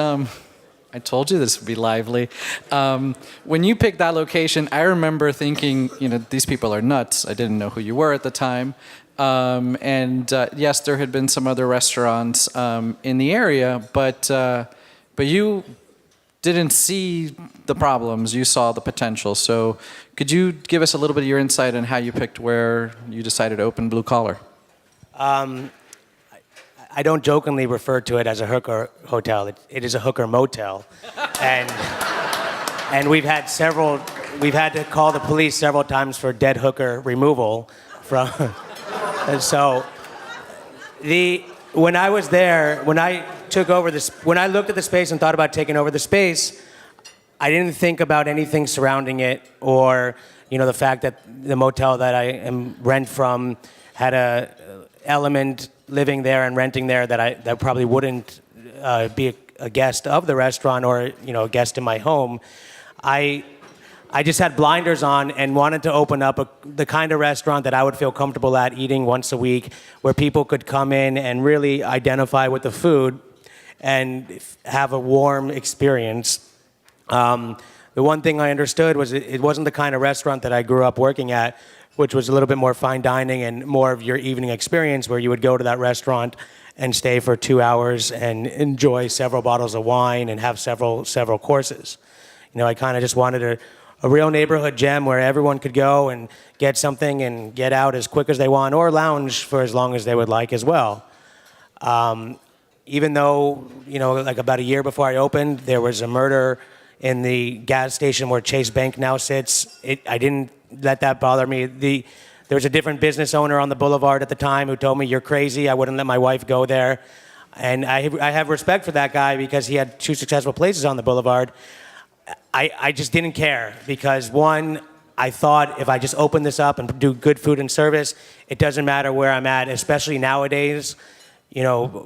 I told you this would be lively. When you picked that location, I remember thinking, these people are nuts. I didn't know who you were at the time. Yes, there had been some other restaurants in the area, but you didn't see the problems. You saw the potential. So could you give us a little bit of your insight on how you picked where you decided to open Blue Collar? I don't jokingly refer to it as a hooker hotel. It is a hooker motel, and we've had to call the police several times for dead hooker removal from. And so, when I was there, when I looked at the space and thought about taking over the space, I didn't think about anything surrounding it, or the fact that the motel that I am rent from had a element living there and renting there that probably wouldn't be a guest of the restaurant or a guest in my home. I just had blinders on and wanted to open up the kind of restaurant that I would feel comfortable at eating once a week, where people could come in and really identify with the food and have a warm experience. The one thing I understood was it wasn't the kind of restaurant that I grew up working at, which was a little bit more fine dining and more of your evening experience, where you would go to that restaurant and stay for 2 hours and enjoy several bottles of wine and have several courses. I kind of just wanted a real neighborhood gem where everyone could go and get something and get out as quick as they want, or lounge for as long as they would like as well. Even though, like about a year before I opened, there was a murder in the gas station where Chase Bank now sits. I didn't let that bother me. There was a different business owner on the boulevard at the time who told me, "You're crazy. I wouldn't let my wife go there." And I have respect for that guy because he had 2 successful places on the boulevard. I just didn't care because, one, I thought if I just open this up and do good food and service, it doesn't matter where I'm at, especially nowadays.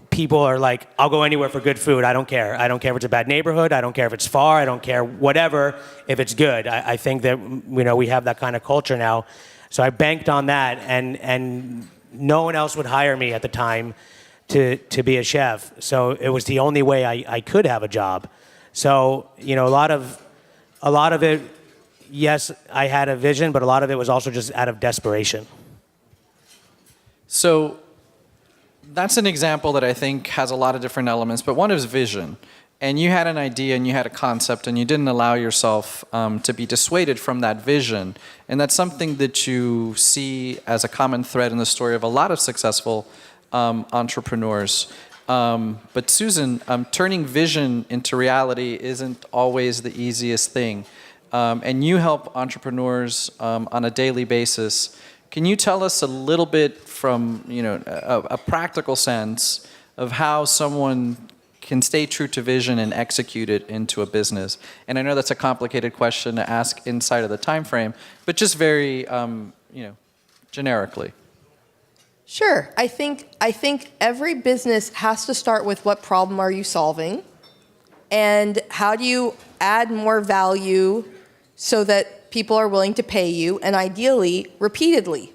People are like, I'll go anywhere for good food. I don't care. I don't care if it's a bad neighborhood. I don't care if it's far. I don't care whatever, if it's good. I think that, we have that kind of culture now. So I banked on that, and no one else would hire me at the time to be a chef. So it was the only way I could have a job. So, a lot of it, yes, I had a vision, but a lot of it was also just out of desperation. So that's an example that I think has a lot of different elements, but one is vision. And you had an idea and you had a concept and you didn't allow yourself to be dissuaded from that vision. And that's something that you see as a common thread in the story of a lot of successful entrepreneurs. But Susan, turning vision into reality isn't always the easiest thing. And you help entrepreneurs on a daily basis. Can you tell us a little bit from a practical sense of how someone can stay true to vision and execute it into a business? And I know that's a complicated question to ask inside of the time frame, but just very generically. Sure. I think every business has to start with what problem are you solving, and how do you add more value so that people are willing to pay you, and ideally repeatedly.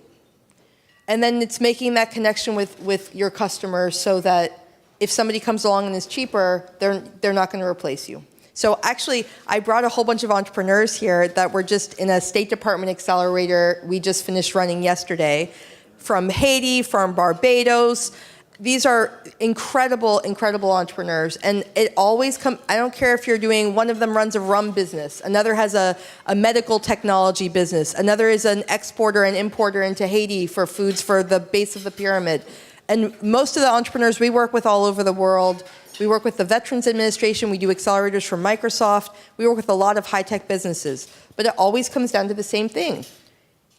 And then it's making that connection with your customers so that if somebody comes along and is cheaper, they're not going to replace you. So actually, I brought a whole bunch of entrepreneurs here that were just in a State Department accelerator we just finished running yesterday, from Haiti, from Barbados. These are incredible, incredible entrepreneurs. And it always I don't care if you're doing, one of them runs a rum business, another has a medical technology business, another is an exporter and importer into Haiti for foods for the base of the pyramid. And most of the entrepreneurs we work with all over the world, we work with the Veterans Administration, we do accelerators for Microsoft, we work with a lot of high-tech businesses. But it always comes down to the same thing.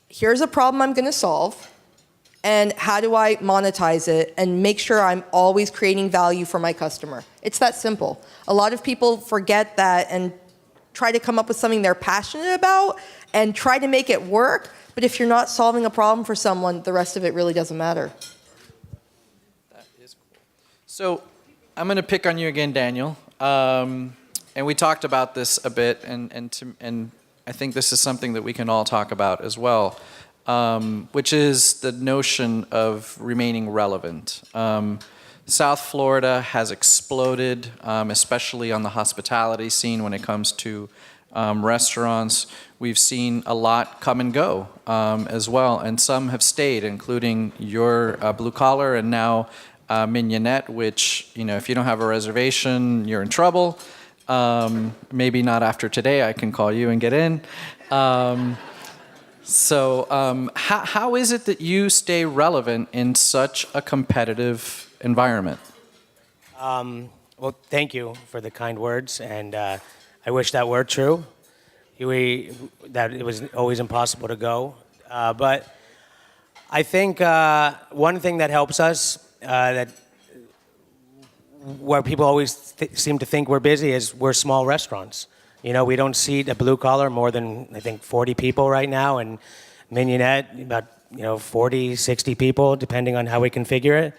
Here's a problem I'm going to solve, and how do I monetize it and make sure I'm always creating value for my customer? It's that simple. A lot of people forget that and try to come up with something they're passionate about and try to make it work. But if you're not solving a problem for someone, the rest of it really doesn't matter. That is cool. So I'm going to pick on you again, Daniel. And we talked about this a bit, and I think this is something that we can all talk about as well, which is the notion of remaining relevant. South Florida has exploded, especially on the hospitality scene when it comes to restaurants. We've seen a lot come and go as well, and some have stayed, including your Blue Collar and now Mignonette, which, if you don't have a reservation, you're in trouble. Maybe not after today, I can call you and get in. So how is it that you stay relevant in such a competitive environment? Well, thank you for the kind words, and I wish that were true. That it was always impossible to go. But I think one thing that helps us, where people always seem to think we're busy, is we're small restaurants. We don't seat at Blue Collar more than, I think, 40 people right now, and Mignonette, about 40, 60 people, depending on how we configure it.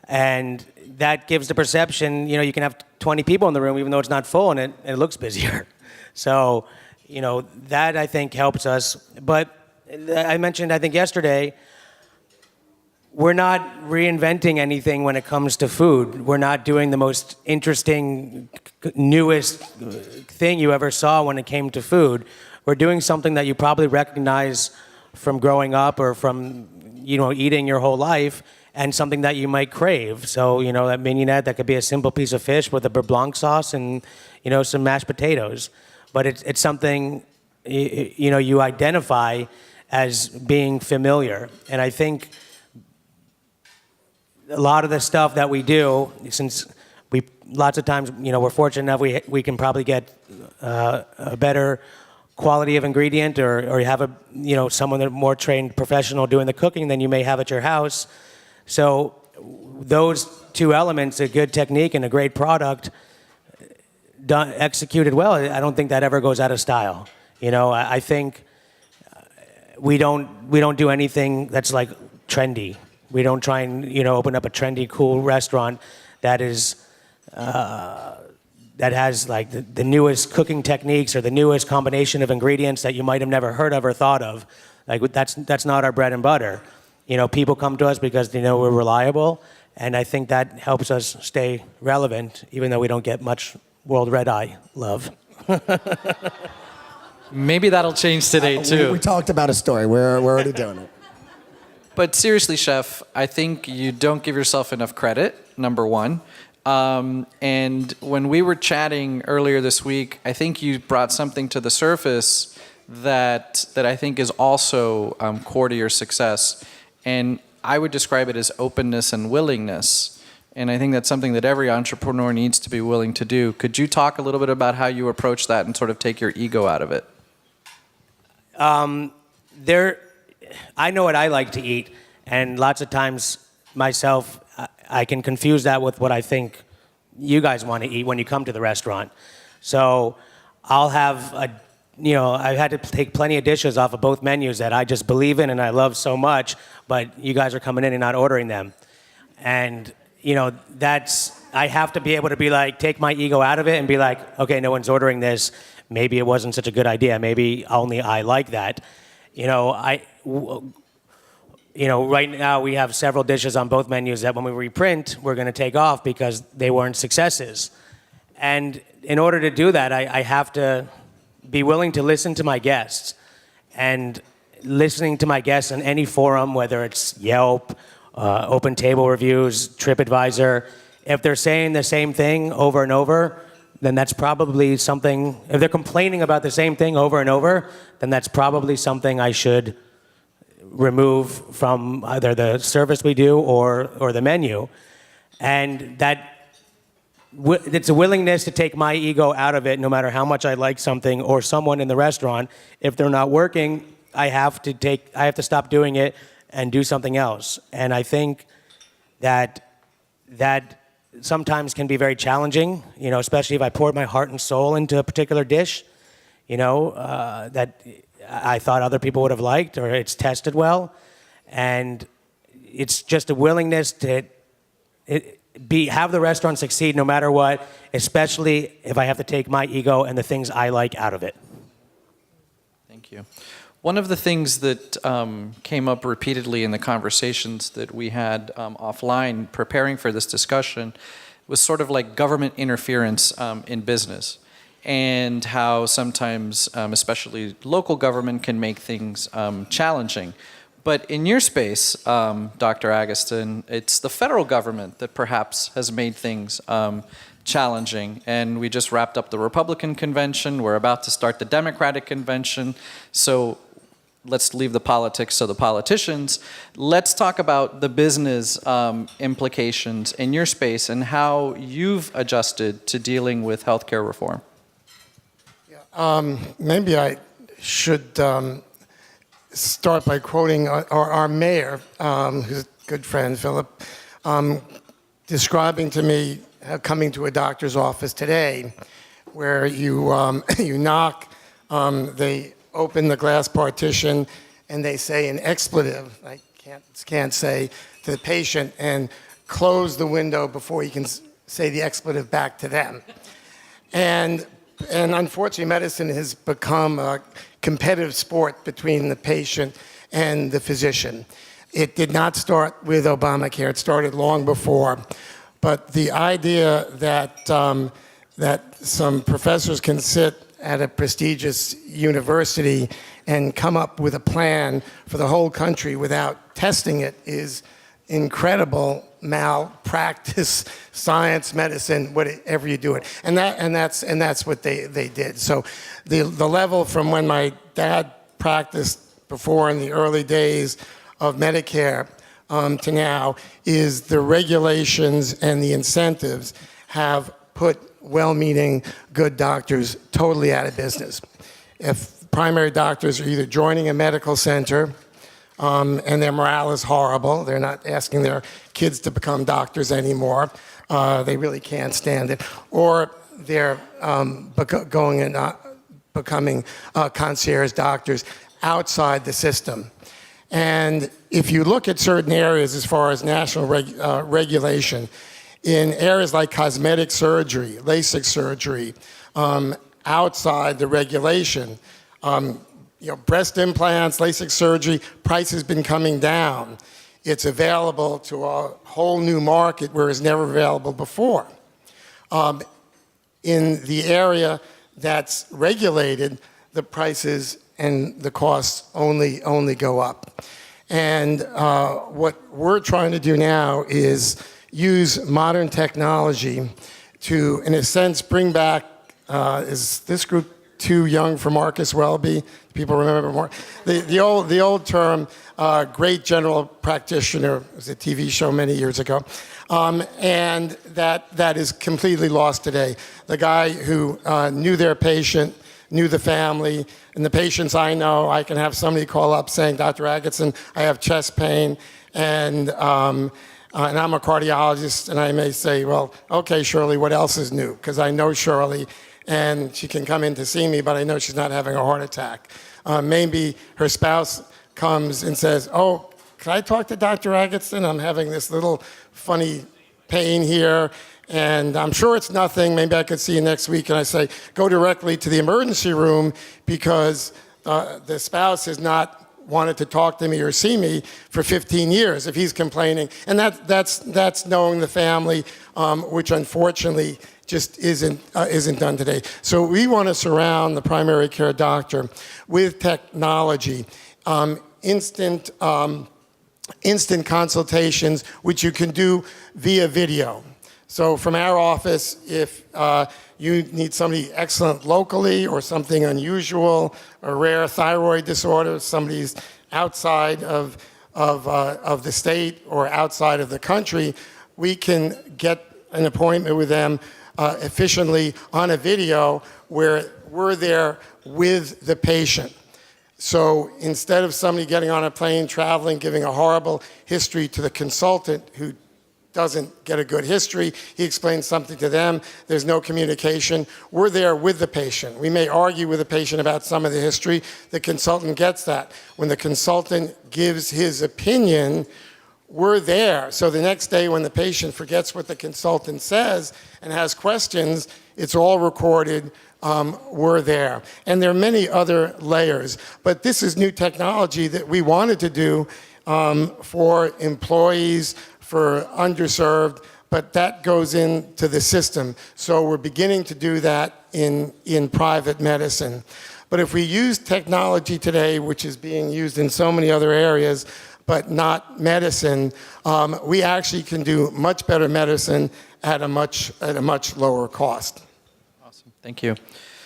And that gives the perception, you can have 20 people in the room even though it's not full, and it looks busier. So, that I think helps us. But I mentioned, I think yesterday, we're not reinventing anything when it comes to food. We're not doing the most interesting, newest thing you ever saw when it came to food. We're doing something that you probably recognize from growing up or from, eating your whole life, and something that you might crave. So, that mignonette, that could be a simple piece of fish with a beurre blanc sauce and, some mashed potatoes. But it's something, you identify as being familiar. And I think a lot of the stuff that we do, since lots of times, we're fortunate enough we can probably get a better quality of ingredient, or you have someone that more trained professional doing the cooking than you may have at your house. So those two elements, a good technique and a great product, done executed well, I don't think that ever goes out of style. I think we don't do anything that's like trendy. We don't try and open up a trendy, cool restaurant that is that has like the newest cooking techniques or the newest combination of ingredients that you might have never heard of or thought of. Like that's not our bread and butter. People come to us because they know we're reliable, and I think that helps us stay relevant, even though we don't get much World Red Eye love. Maybe that'll change today too. We talked about a story. We're already doing it. But seriously, Chef, I think you don't give yourself enough credit, number one. And when we were chatting earlier this week, I think you brought something to the surface that I think is also core to your success. And I would describe it as openness and willingness. And I think that's something that every entrepreneur needs to be willing to do. Could you talk a little bit about how you approach that and sort of take your ego out of it? I know what I like to eat, and lots of times myself, I can confuse that with what I think you guys want to eat when you come to the restaurant. So I'll have I've had to take plenty of dishes off of both menus that I just believe in and I love so much, but you guys are coming in and not ordering them. And, I have to be able to be like, take my ego out of it and be like, okay, no one's ordering this. Maybe it wasn't such a good idea. Maybe only I like that. Right now we have several dishes on both menus that when we reprint, we're going to take off because they weren't successes. And in order to do that, I have to be willing to listen to my guests. And listening to my guests in any forum, whether it's Yelp, Open Table Reviews, TripAdvisor, if they're saying the same thing over and over, then that's probably something, if they're complaining about the same thing over and over, then that's probably something I should remove from either the service we do or the menu. And it's a willingness to take my ego out of it, no matter how much I like something or someone in the restaurant. If they're not working, I have to stop doing it and do something else. And I think that sometimes can be very challenging, especially if I poured my heart and soul into a particular dish, that I thought other people would have liked or it's tested well. And it's just a willingness to have the restaurant succeed no matter what, especially if I have to take my ego and the things I like out of it. Thank you. One of the things that came up repeatedly in the conversations that we had offline preparing for this discussion was sort of like government interference in business, and how sometimes, especially local government, can make things challenging. But in your space, Dr. Agatston, it's the federal government that perhaps has made things challenging. And we just wrapped up the Republican convention. We're about to start the Democratic convention. So let's leave the politics to the politicians. Let's talk about the business implications in your space and how you've adjusted to dealing with healthcare reform. Maybe I should start by quoting our mayor, who's a good friend, Philip, describing to me coming to a doctor's office today, where you you knock, they open the glass partition, and they say an expletive, I can't say, to the patient, and close the window before you can say the expletive back to them. And unfortunately, medicine has become a competitive sport between the patient and the physician. It did not start with Obamacare. It started long before. But the idea that, that some professors can sit at a prestigious university and come up with a plan for the whole country without testing it is incredible malpractice, science, medicine, whatever you do it, and that's what they did. So the level from when my dad practiced before in the early days of Medicare to now is the regulations and the incentives have put well-meaning good doctors totally out of business. If primary doctors are either joining a medical center and their morale is horrible. They're not asking their kids to become doctors anymore. They really can't stand it. Or they're going and becoming concierge doctors outside the system. And if you look at certain areas as far as national regulation, in areas like cosmetic surgery, LASIK surgery, outside the regulation, breast implants, LASIK surgery, price has been coming down. It's available to a whole new market where it's never available before. In the area that's regulated, the prices and the costs only go up. And what we're trying to do now is use modern technology to, in a sense, bring back, is this group too young for Marcus Welby? People remember more? The old term, great general practitioner, it was a TV show many years ago, and that is completely lost today. The guy who knew their patient, knew the family, and the patients I know, I can have somebody call up saying, Dr. Agatston, I have chest pain, and I'm a cardiologist, and I may say, well, okay, Shirley, what else is new? Because I know Shirley, and she can come in to see me, but I know she's not having a heart attack. Maybe her spouse comes and says, oh, can I talk to Dr. Agatston? I'm having this little funny pain here, and I'm sure it's nothing. Maybe I could see you next week. And I say, go directly to the emergency room because the spouse has not wanted to talk to me or see me for 15 years if he's complaining. And that's knowing the family, which unfortunately just isn't done today. So we want to surround the primary care doctor with technology, instant consultations, which you can do via video. So from our office, if you need somebody excellent locally or something unusual, a rare thyroid disorder, somebody's outside of the state or outside of the country, we can get an appointment with them efficiently on a video where we're there with the patient. So instead of somebody getting on a plane, traveling, giving a horrible history to the consultant who doesn't get a good history. He explains something to them. There's no communication. We're there with the patient. We may argue with the patient about some of the history. The consultant gets that. When the consultant gives his opinion, we're there. So the next day when the patient forgets what the consultant says and has questions, it's all recorded. We're there. And there are many other layers. But this is new technology that we wanted to do for employees, for underserved, but that goes into the system. So we're beginning to do that in private medicine. But if we use technology today, which is being used in so many other areas, but not medicine, we actually can do much better medicine at a much lower cost. Awesome, thank you.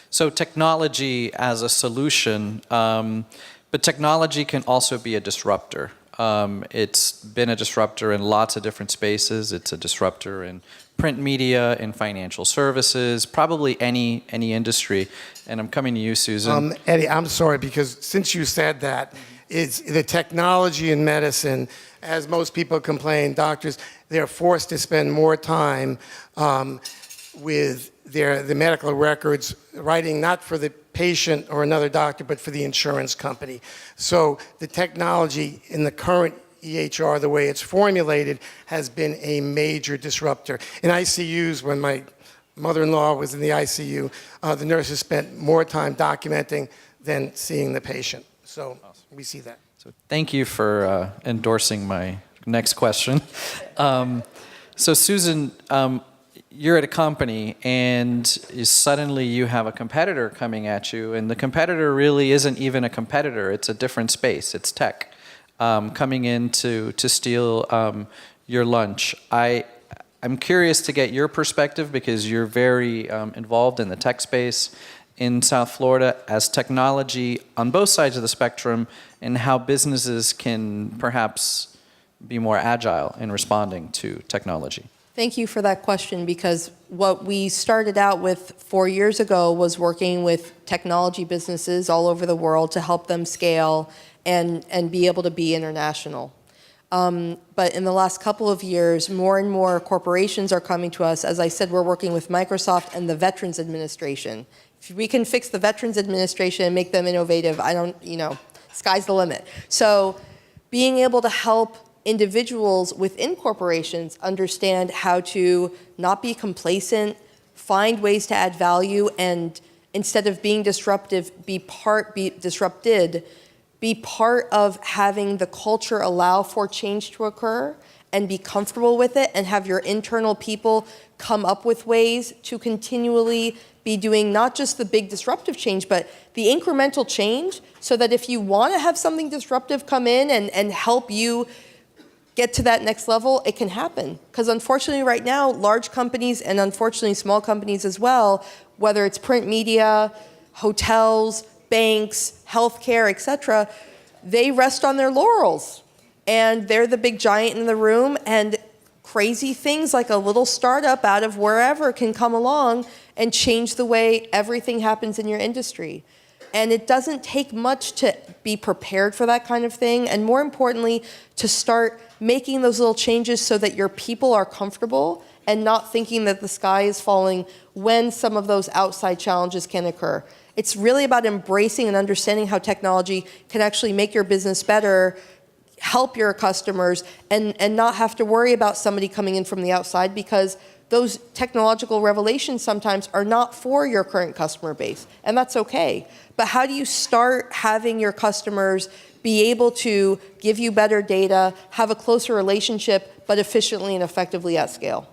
So technology as a solution, but technology can also be a disruptor. It's been a disruptor in lots of different spaces. It's a disruptor in print media, in financial services, probably any industry. And I'm coming to you, Susan. Eddie, I'm sorry, because since you said that, it's the technology in medicine, as most people complain, doctors, they're forced to spend more time with the medical records, writing not for the patient or another doctor, but for the insurance company. So the technology in the current EHR, the way it's formulated, has been a major disruptor. In ICUs, when my mother-in-law was in the ICU, the nurses spent more time documenting than seeing the patient. So we see that. So thank you for endorsing my next question. So Susan, you're at a company and suddenly you have a competitor coming at you, and the competitor really isn't even a competitor. It's a different space. It's tech coming in to steal your lunch. I'm curious to get your perspective because you're very involved in the tech space in South Florida as technology on both sides of the spectrum, and how businesses can perhaps be more agile in responding to technology. Thank you for that question, because what we started out with 4 years ago was working with technology businesses all over the world to help them scale and be able to be international. But in the last couple of years, more and more corporations are coming to us. As I said, we're working with Microsoft and the Veterans Administration. If we can fix the Veterans Administration and make them innovative, sky's the limit. So being able to help individuals within corporations understand how to not be complacent, find ways to add value, and instead of being disruptive, be part of having the culture allow for change to occur and be comfortable with it, and have your internal people come up with ways to continually be doing not just the big disruptive change, but the incremental change, so that if you want to have something disruptive come in and help you get to that next level, it can happen. Because unfortunately right now, large companies, and unfortunately small companies as well, whether it's print media, hotels, banks, healthcare, etc., they rest on their laurels. And they're the big giant in the room, and crazy things like a little startup out of wherever can come along and change the way everything happens in your industry. And it doesn't take much to be prepared for that kind of thing, and more importantly, to start making those little changes so that your people are comfortable and not thinking that the sky is falling when some of those outside challenges can occur. It's really about embracing and understanding how technology can actually make your business better, help your customers, and not have to worry about somebody coming in from the outside, because those technological revelations sometimes are not for your current customer base, and that's okay. But how do you start having your customers be able to give you better data, have a closer relationship, but efficiently and effectively at scale?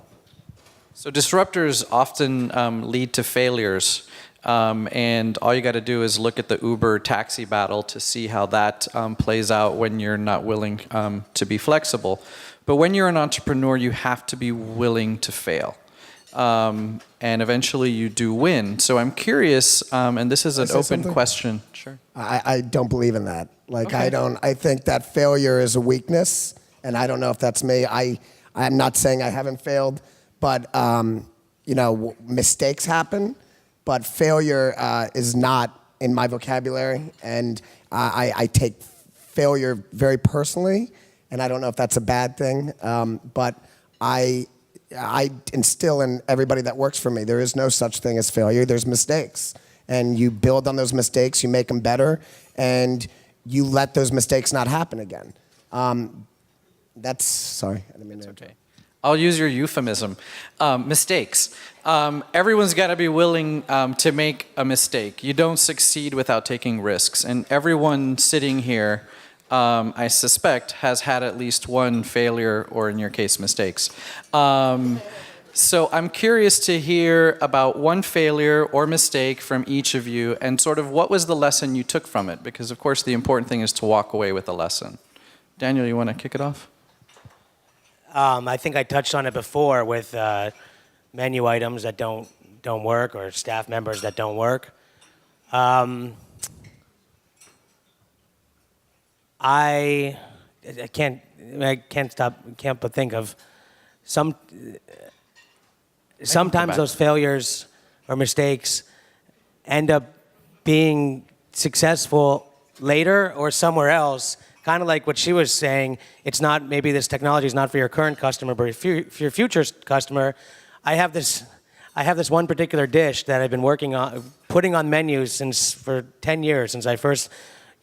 So disruptors often lead to failures. And all you got to do is look at the Uber taxi battle to see how that plays out when you're not willing to be flexible. But when you're an entrepreneur, you have to be willing to fail. And eventually you do win. So I'm curious, and this is an open question. Sure. I don't believe in that. Okay. I think that failure is a weakness, and I don't know if that's me. I'm not saying I haven't failed, but mistakes happen. But failure is not in my vocabulary, and I take failure very personally, and I don't know if that's a bad thing. But I instill in everybody that works for me, there is no such thing as failure. There's mistakes. And you build on those mistakes, you make them better, and you let those mistakes not happen again. Sorry, I didn't mean to interrupt. Okay. I'll use your euphemism. Mistakes. Everyone's got to be willing to make a mistake. You don't succeed without taking risks. And everyone sitting here, I suspect, has had at least one failure, or in your case, mistakes. So I'm curious to hear about one failure or mistake from each of you, and sort of what was the lesson you took from it? Because, of course, the important thing is to walk away with a lesson. Daniel, you want to kick it off? I think I touched on it before with menu items that don't work, or staff members that don't work. I can't but think of sometimes those failures or mistakes end up being successful later or somewhere else. Kind of like what she was saying, it's not, maybe this technology is not for your current customer, but for your future customer. I have this one particular dish that I've been working on, putting on menus for 10 years, since I first,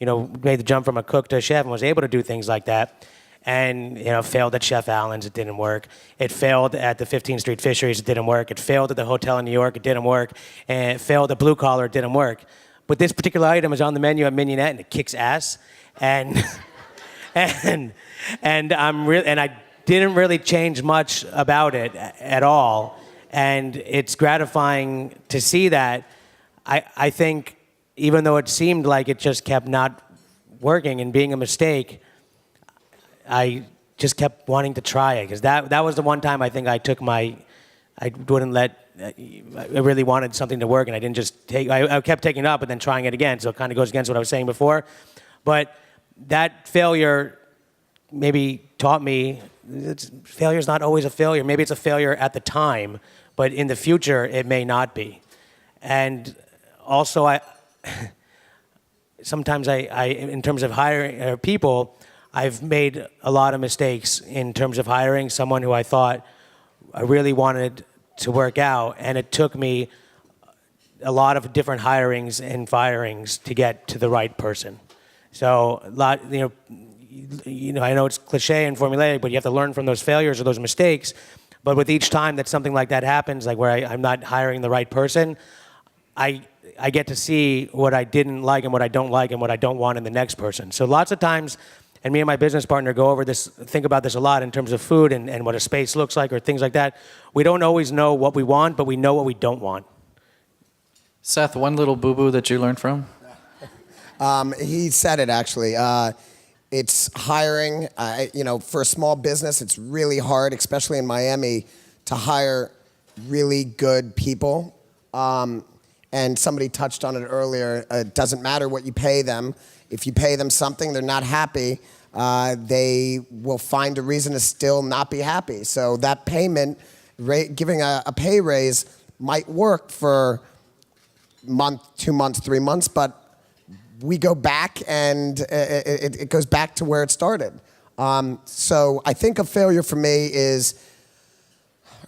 made the jump from a cook to a chef and was able to do things like that. And, failed at Chef Allen's, it didn't work. It failed at the 15th Street Fisheries, it didn't work. It failed at the hotel in New York, it didn't work. And it failed at Blue Collar, it didn't work. But this particular item is on the menu at Mignonette, and it kicks ass. And and I didn't really change much about it at all. And it's gratifying to see that. I think even though it seemed like it just kept not working and being a mistake, I just kept wanting to try it, because that was the one time I think I really wanted something to work, and I didn't just I kept taking it up and then trying it again, so it kind of goes against what I was saying before. But that failure maybe taught me failure is not always a failure. Maybe it's a failure at the time, but in the future it may not be. And also, sometimes I in terms of hiring people, I've made a lot of mistakes in terms of hiring someone who I thought I really wanted to work out, and it took me a lot of different hirings and firings to get to the right person. So, I know it's cliche and formulaic, but you have to learn from those failures or those mistakes. But with each time that something like that happens, like where I'm not hiring the right person, I get to see what I didn't like and what I don't like and what I don't want in the next person. So lots of times, and me and my business partner go over this, think about this a lot in terms of food and what a space looks like or things like that. We don't always know what we want, but we know what we don't want. Seth, one little boo-boo that you learned from? He said it, actually. It's hiring. For a small business, it's really hard, especially in Miami, to hire really good people. And somebody touched on it earlier. It doesn't matter what you pay them. If you pay them something, they're not happy, they will find a reason to still not be happy. So that payment, giving a pay raise might work for a month, 2 months, 3 months, but we go back and it goes back to where it started. So I think a failure for me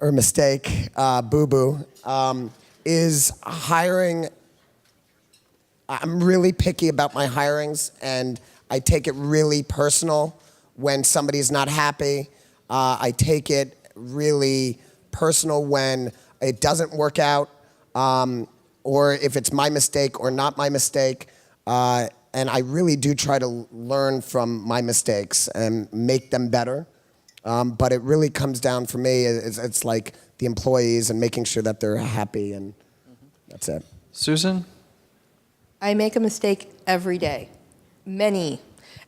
or a mistake, boo-boo, is hiring. I'm really picky about my hirings, and I take it really personal when somebody's not happy. I take it really personal when it doesn't work out, or if it's my mistake or not my mistake. And I really do try to learn from my mistakes and make them better. But it really comes down for me, it's like the employees and making sure that they're happy, and that's it. Susan? I make a mistake every day, many,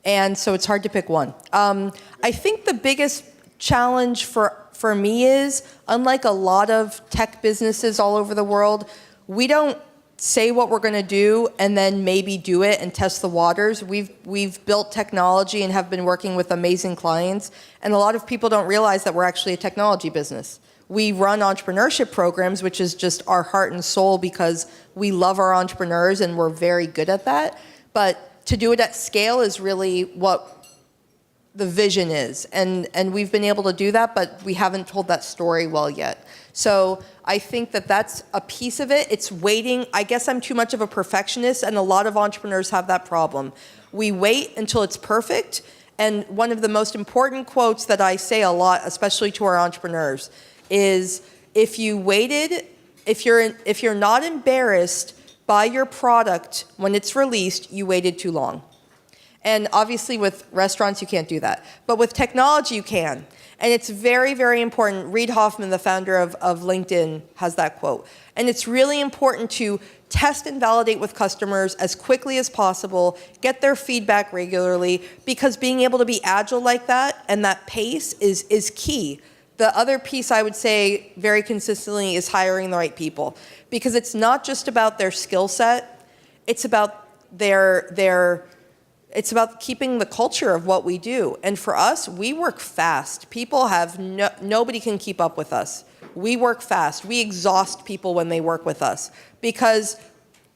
and so it's hard to pick one. I think the biggest challenge for me is, unlike a lot of tech businesses all over the world, we don't say what we're going to do and then maybe do it and test the waters. We've built technology and have been working with amazing clients, and a lot of people don't realize that we're actually a technology business. We run entrepreneurship programs, which is just our heart and soul, because we love our entrepreneurs and we're very good at that. But to do it at scale is really what the vision is. And we've been able to do that, but we haven't told that story well yet. So I think that that's a piece of it. It's waiting. I guess I'm too much of a perfectionist, and a lot of entrepreneurs have that problem. We wait until it's perfect. And one of the most important quotes that I say a lot, especially to our entrepreneurs, is if you're not embarrassed by your product when it's released, you waited too long. And obviously with restaurants, you can't do that. But with technology, you can. And it's very, very important. Reid Hoffman, the founder of LinkedIn, has that quote. And it's really important to test and validate with customers as quickly as possible, get their feedback regularly, because being able to be agile like that and that pace is key. The other piece I would say very consistently is hiring the right people, because it's not just about their skill set, it's about it's about keeping the culture of what we do. And for us, we work fast. People have nobody can keep up with us. We work fast. We exhaust people when they work with us, because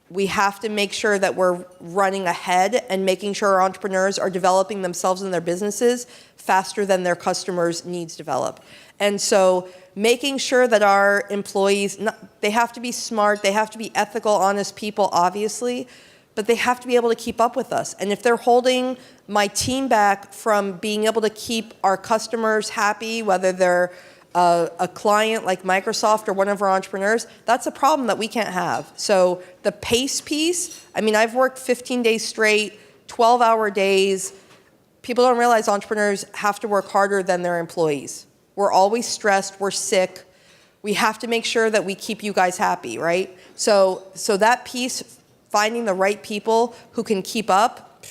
we have to make sure that we're running ahead and making sure our entrepreneurs are developing themselves and their businesses faster than their customers' needs develop. And so making sure that our employees, they have to be smart, they have to be ethical, honest people, obviously, but they have to be able to keep up with us. And if they're holding my team back from being able to keep our customers happy, whether they're a client like Microsoft or one of our entrepreneurs, that's a problem that we can't have. So the pace piece, I mean, I've worked 15 days straight, 12-hour days. People don't realize entrepreneurs have to work harder than their employees. We're always stressed, we're sick. We have to make sure that we keep you guys happy, right? So that piece, finding the right people who can keep up,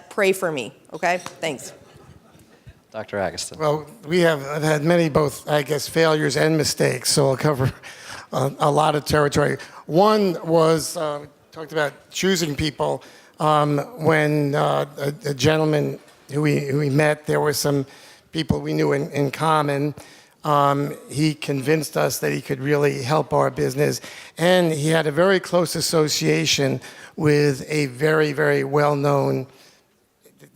pray for me, okay? Thanks. Dr. Agatston. Well, I've had many both, I guess, failures and mistakes, so I'll cover a lot of territory. One was, talked about choosing people. When a gentleman who we met, there were some people we knew in common. He convinced us that he could really help our business, and he had a very close association with a very, very well-known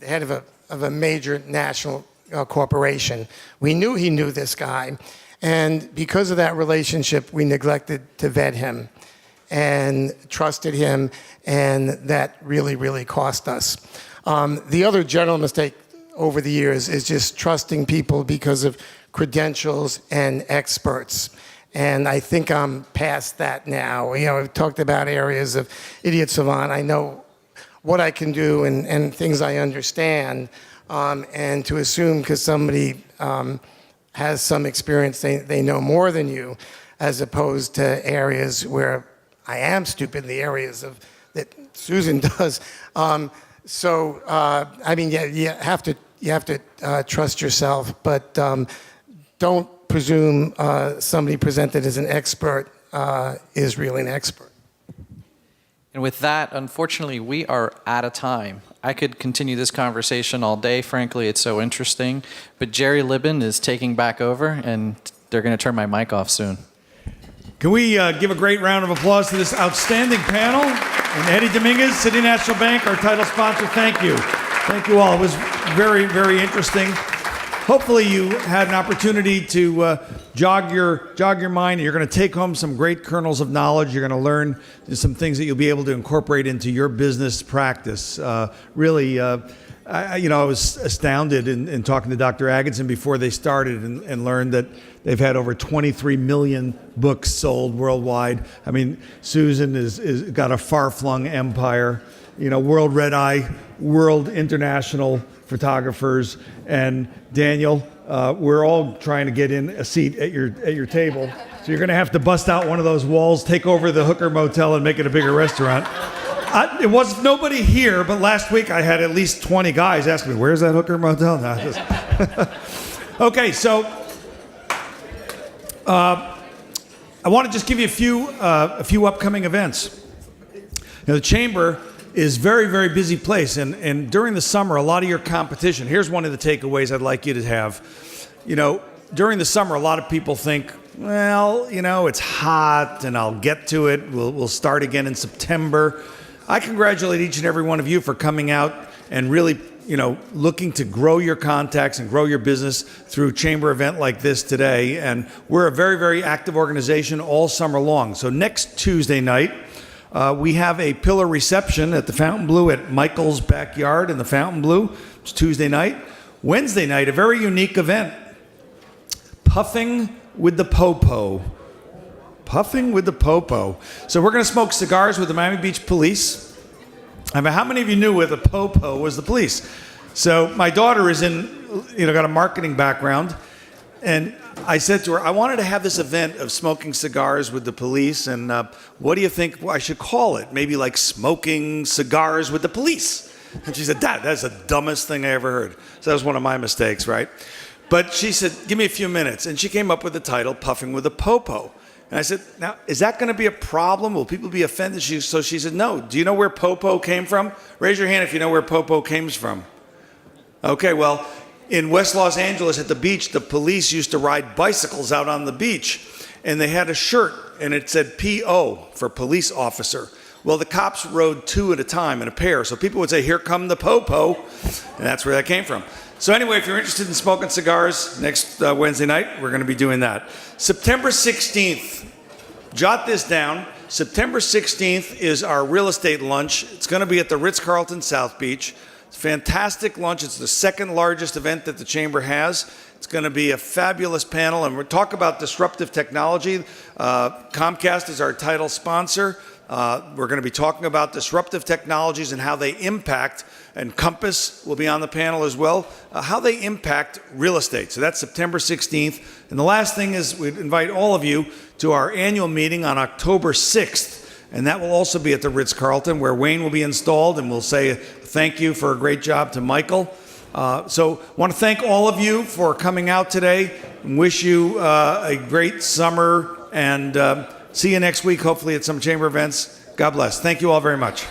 head of a major national corporation. We knew he knew this guy, and because of that relationship, we neglected to vet him and trusted him, and that really, really cost us. The other general mistake over the years is just trusting people because of credentials and experts. And I think I'm past that now. You know, I've talked about areas of idiot savant. I know what I can do and things I understand. And to assume because somebody has some experience, they know more than you, as opposed to areas where I am stupid, the areas that Susan does. I mean, yeah, you have to trust yourself, but don't presume somebody presented as an expert is really an expert. And with that, unfortunately, we are out of time. I could continue this conversation all day. Frankly, it's so interesting. But Jerry Libin is taking back over, and they're going to turn my mic off soon. Can we give a great round of applause to this outstanding panel? And Eddie Dominguez, City National Bank, our title sponsor, thank you. Thank you all. It was very, very interesting. Hopefully you had an opportunity to jog your mind. You're going to take home some great kernels of knowledge. You're going to learn some things that you'll be able to incorporate into your business practice. Really, I was astounded in talking to Dr. Agatston before they started and learned that they've had over 23 million books sold worldwide. I mean, Susan is got a far-flung empire. You know, World Red Eye, World International Photographers, and Daniel, we're all trying to get in a seat at your table. So you're going to have to bust out one of those walls, take over the Hooker Motel, and make it a bigger restaurant. It was nobody here, but last week I had at least 20 guys ask me, "Where's that Hooker Motel?" Okay, so I want to just give you a few upcoming events. Now, the Chamber is very, very busy place, and during the summer, a lot of your competition, here's one of the takeaways I'd like you to have. You know, during the summer, a lot of people think, well, you know, it's hot and I'll get to it. We'll start again in September. I congratulate each and every one of you for coming out and really, looking to grow your contacts and grow your business through chamber event like this today. And we're a very, very active organization all summer long. So next Tuesday night, we have a pillar reception at the Fontainebleau at Michael's backyard in the Fontainebleau. It's Tuesday night. Wednesday night, a very unique event. Puffing with the Popo. Puffing with the Popo. So we're going to smoke cigars with the Miami Beach Police. I mean, how many of you knew what the Popo was the police? So my daughter is got a marketing background, and I said to her, I wanted to have this event of smoking cigars with the police, and what do you think I should call it? Maybe like smoking cigars with the police. And she said, Dad, that's the dumbest thing I ever heard. So that was one of my mistakes, right? But she said, give me a few minutes, and she came up with the title, Puffing with the Popo. And I said, now, is that going to be a problem? Will people be offended? So she said, no. Do you know where Popo came from? Raise your hand if you know where Popo came from. Okay, well, in West Los Angeles at the beach, the police used to ride bicycles out on the beach. And they had a shirt, and it said P.O. for police officer. Well, the cops rode two at a time in a pair. So people would say, here come the Popo. And that's where that came from. So anyway, if you're interested in smoking cigars, next Wednesday night, we're going to be doing that. September 16th, jot this down. September 16th is our real estate lunch. It's going to be at the Ritz-Carlton South Beach. It's a fantastic lunch. It's the second largest event that the Chamber has. It's going to be a fabulous panel, and we'll talk about disruptive technology. Comcast is our title sponsor. We're going to be talking about disruptive technologies and how they impact, and Compass will be on the panel as well, how they impact real estate. So that's September 16th. And the last thing is we invite all of you to our annual meeting on October 6th. And that will also be at the Ritz-Carlton, where Wayne will be installed, and we'll say thank you for a great job to Michael. So I want to thank all of you for coming out today and wish you a great summer, and see you next week, hopefully at some chamber events. God bless. Thank you all very much.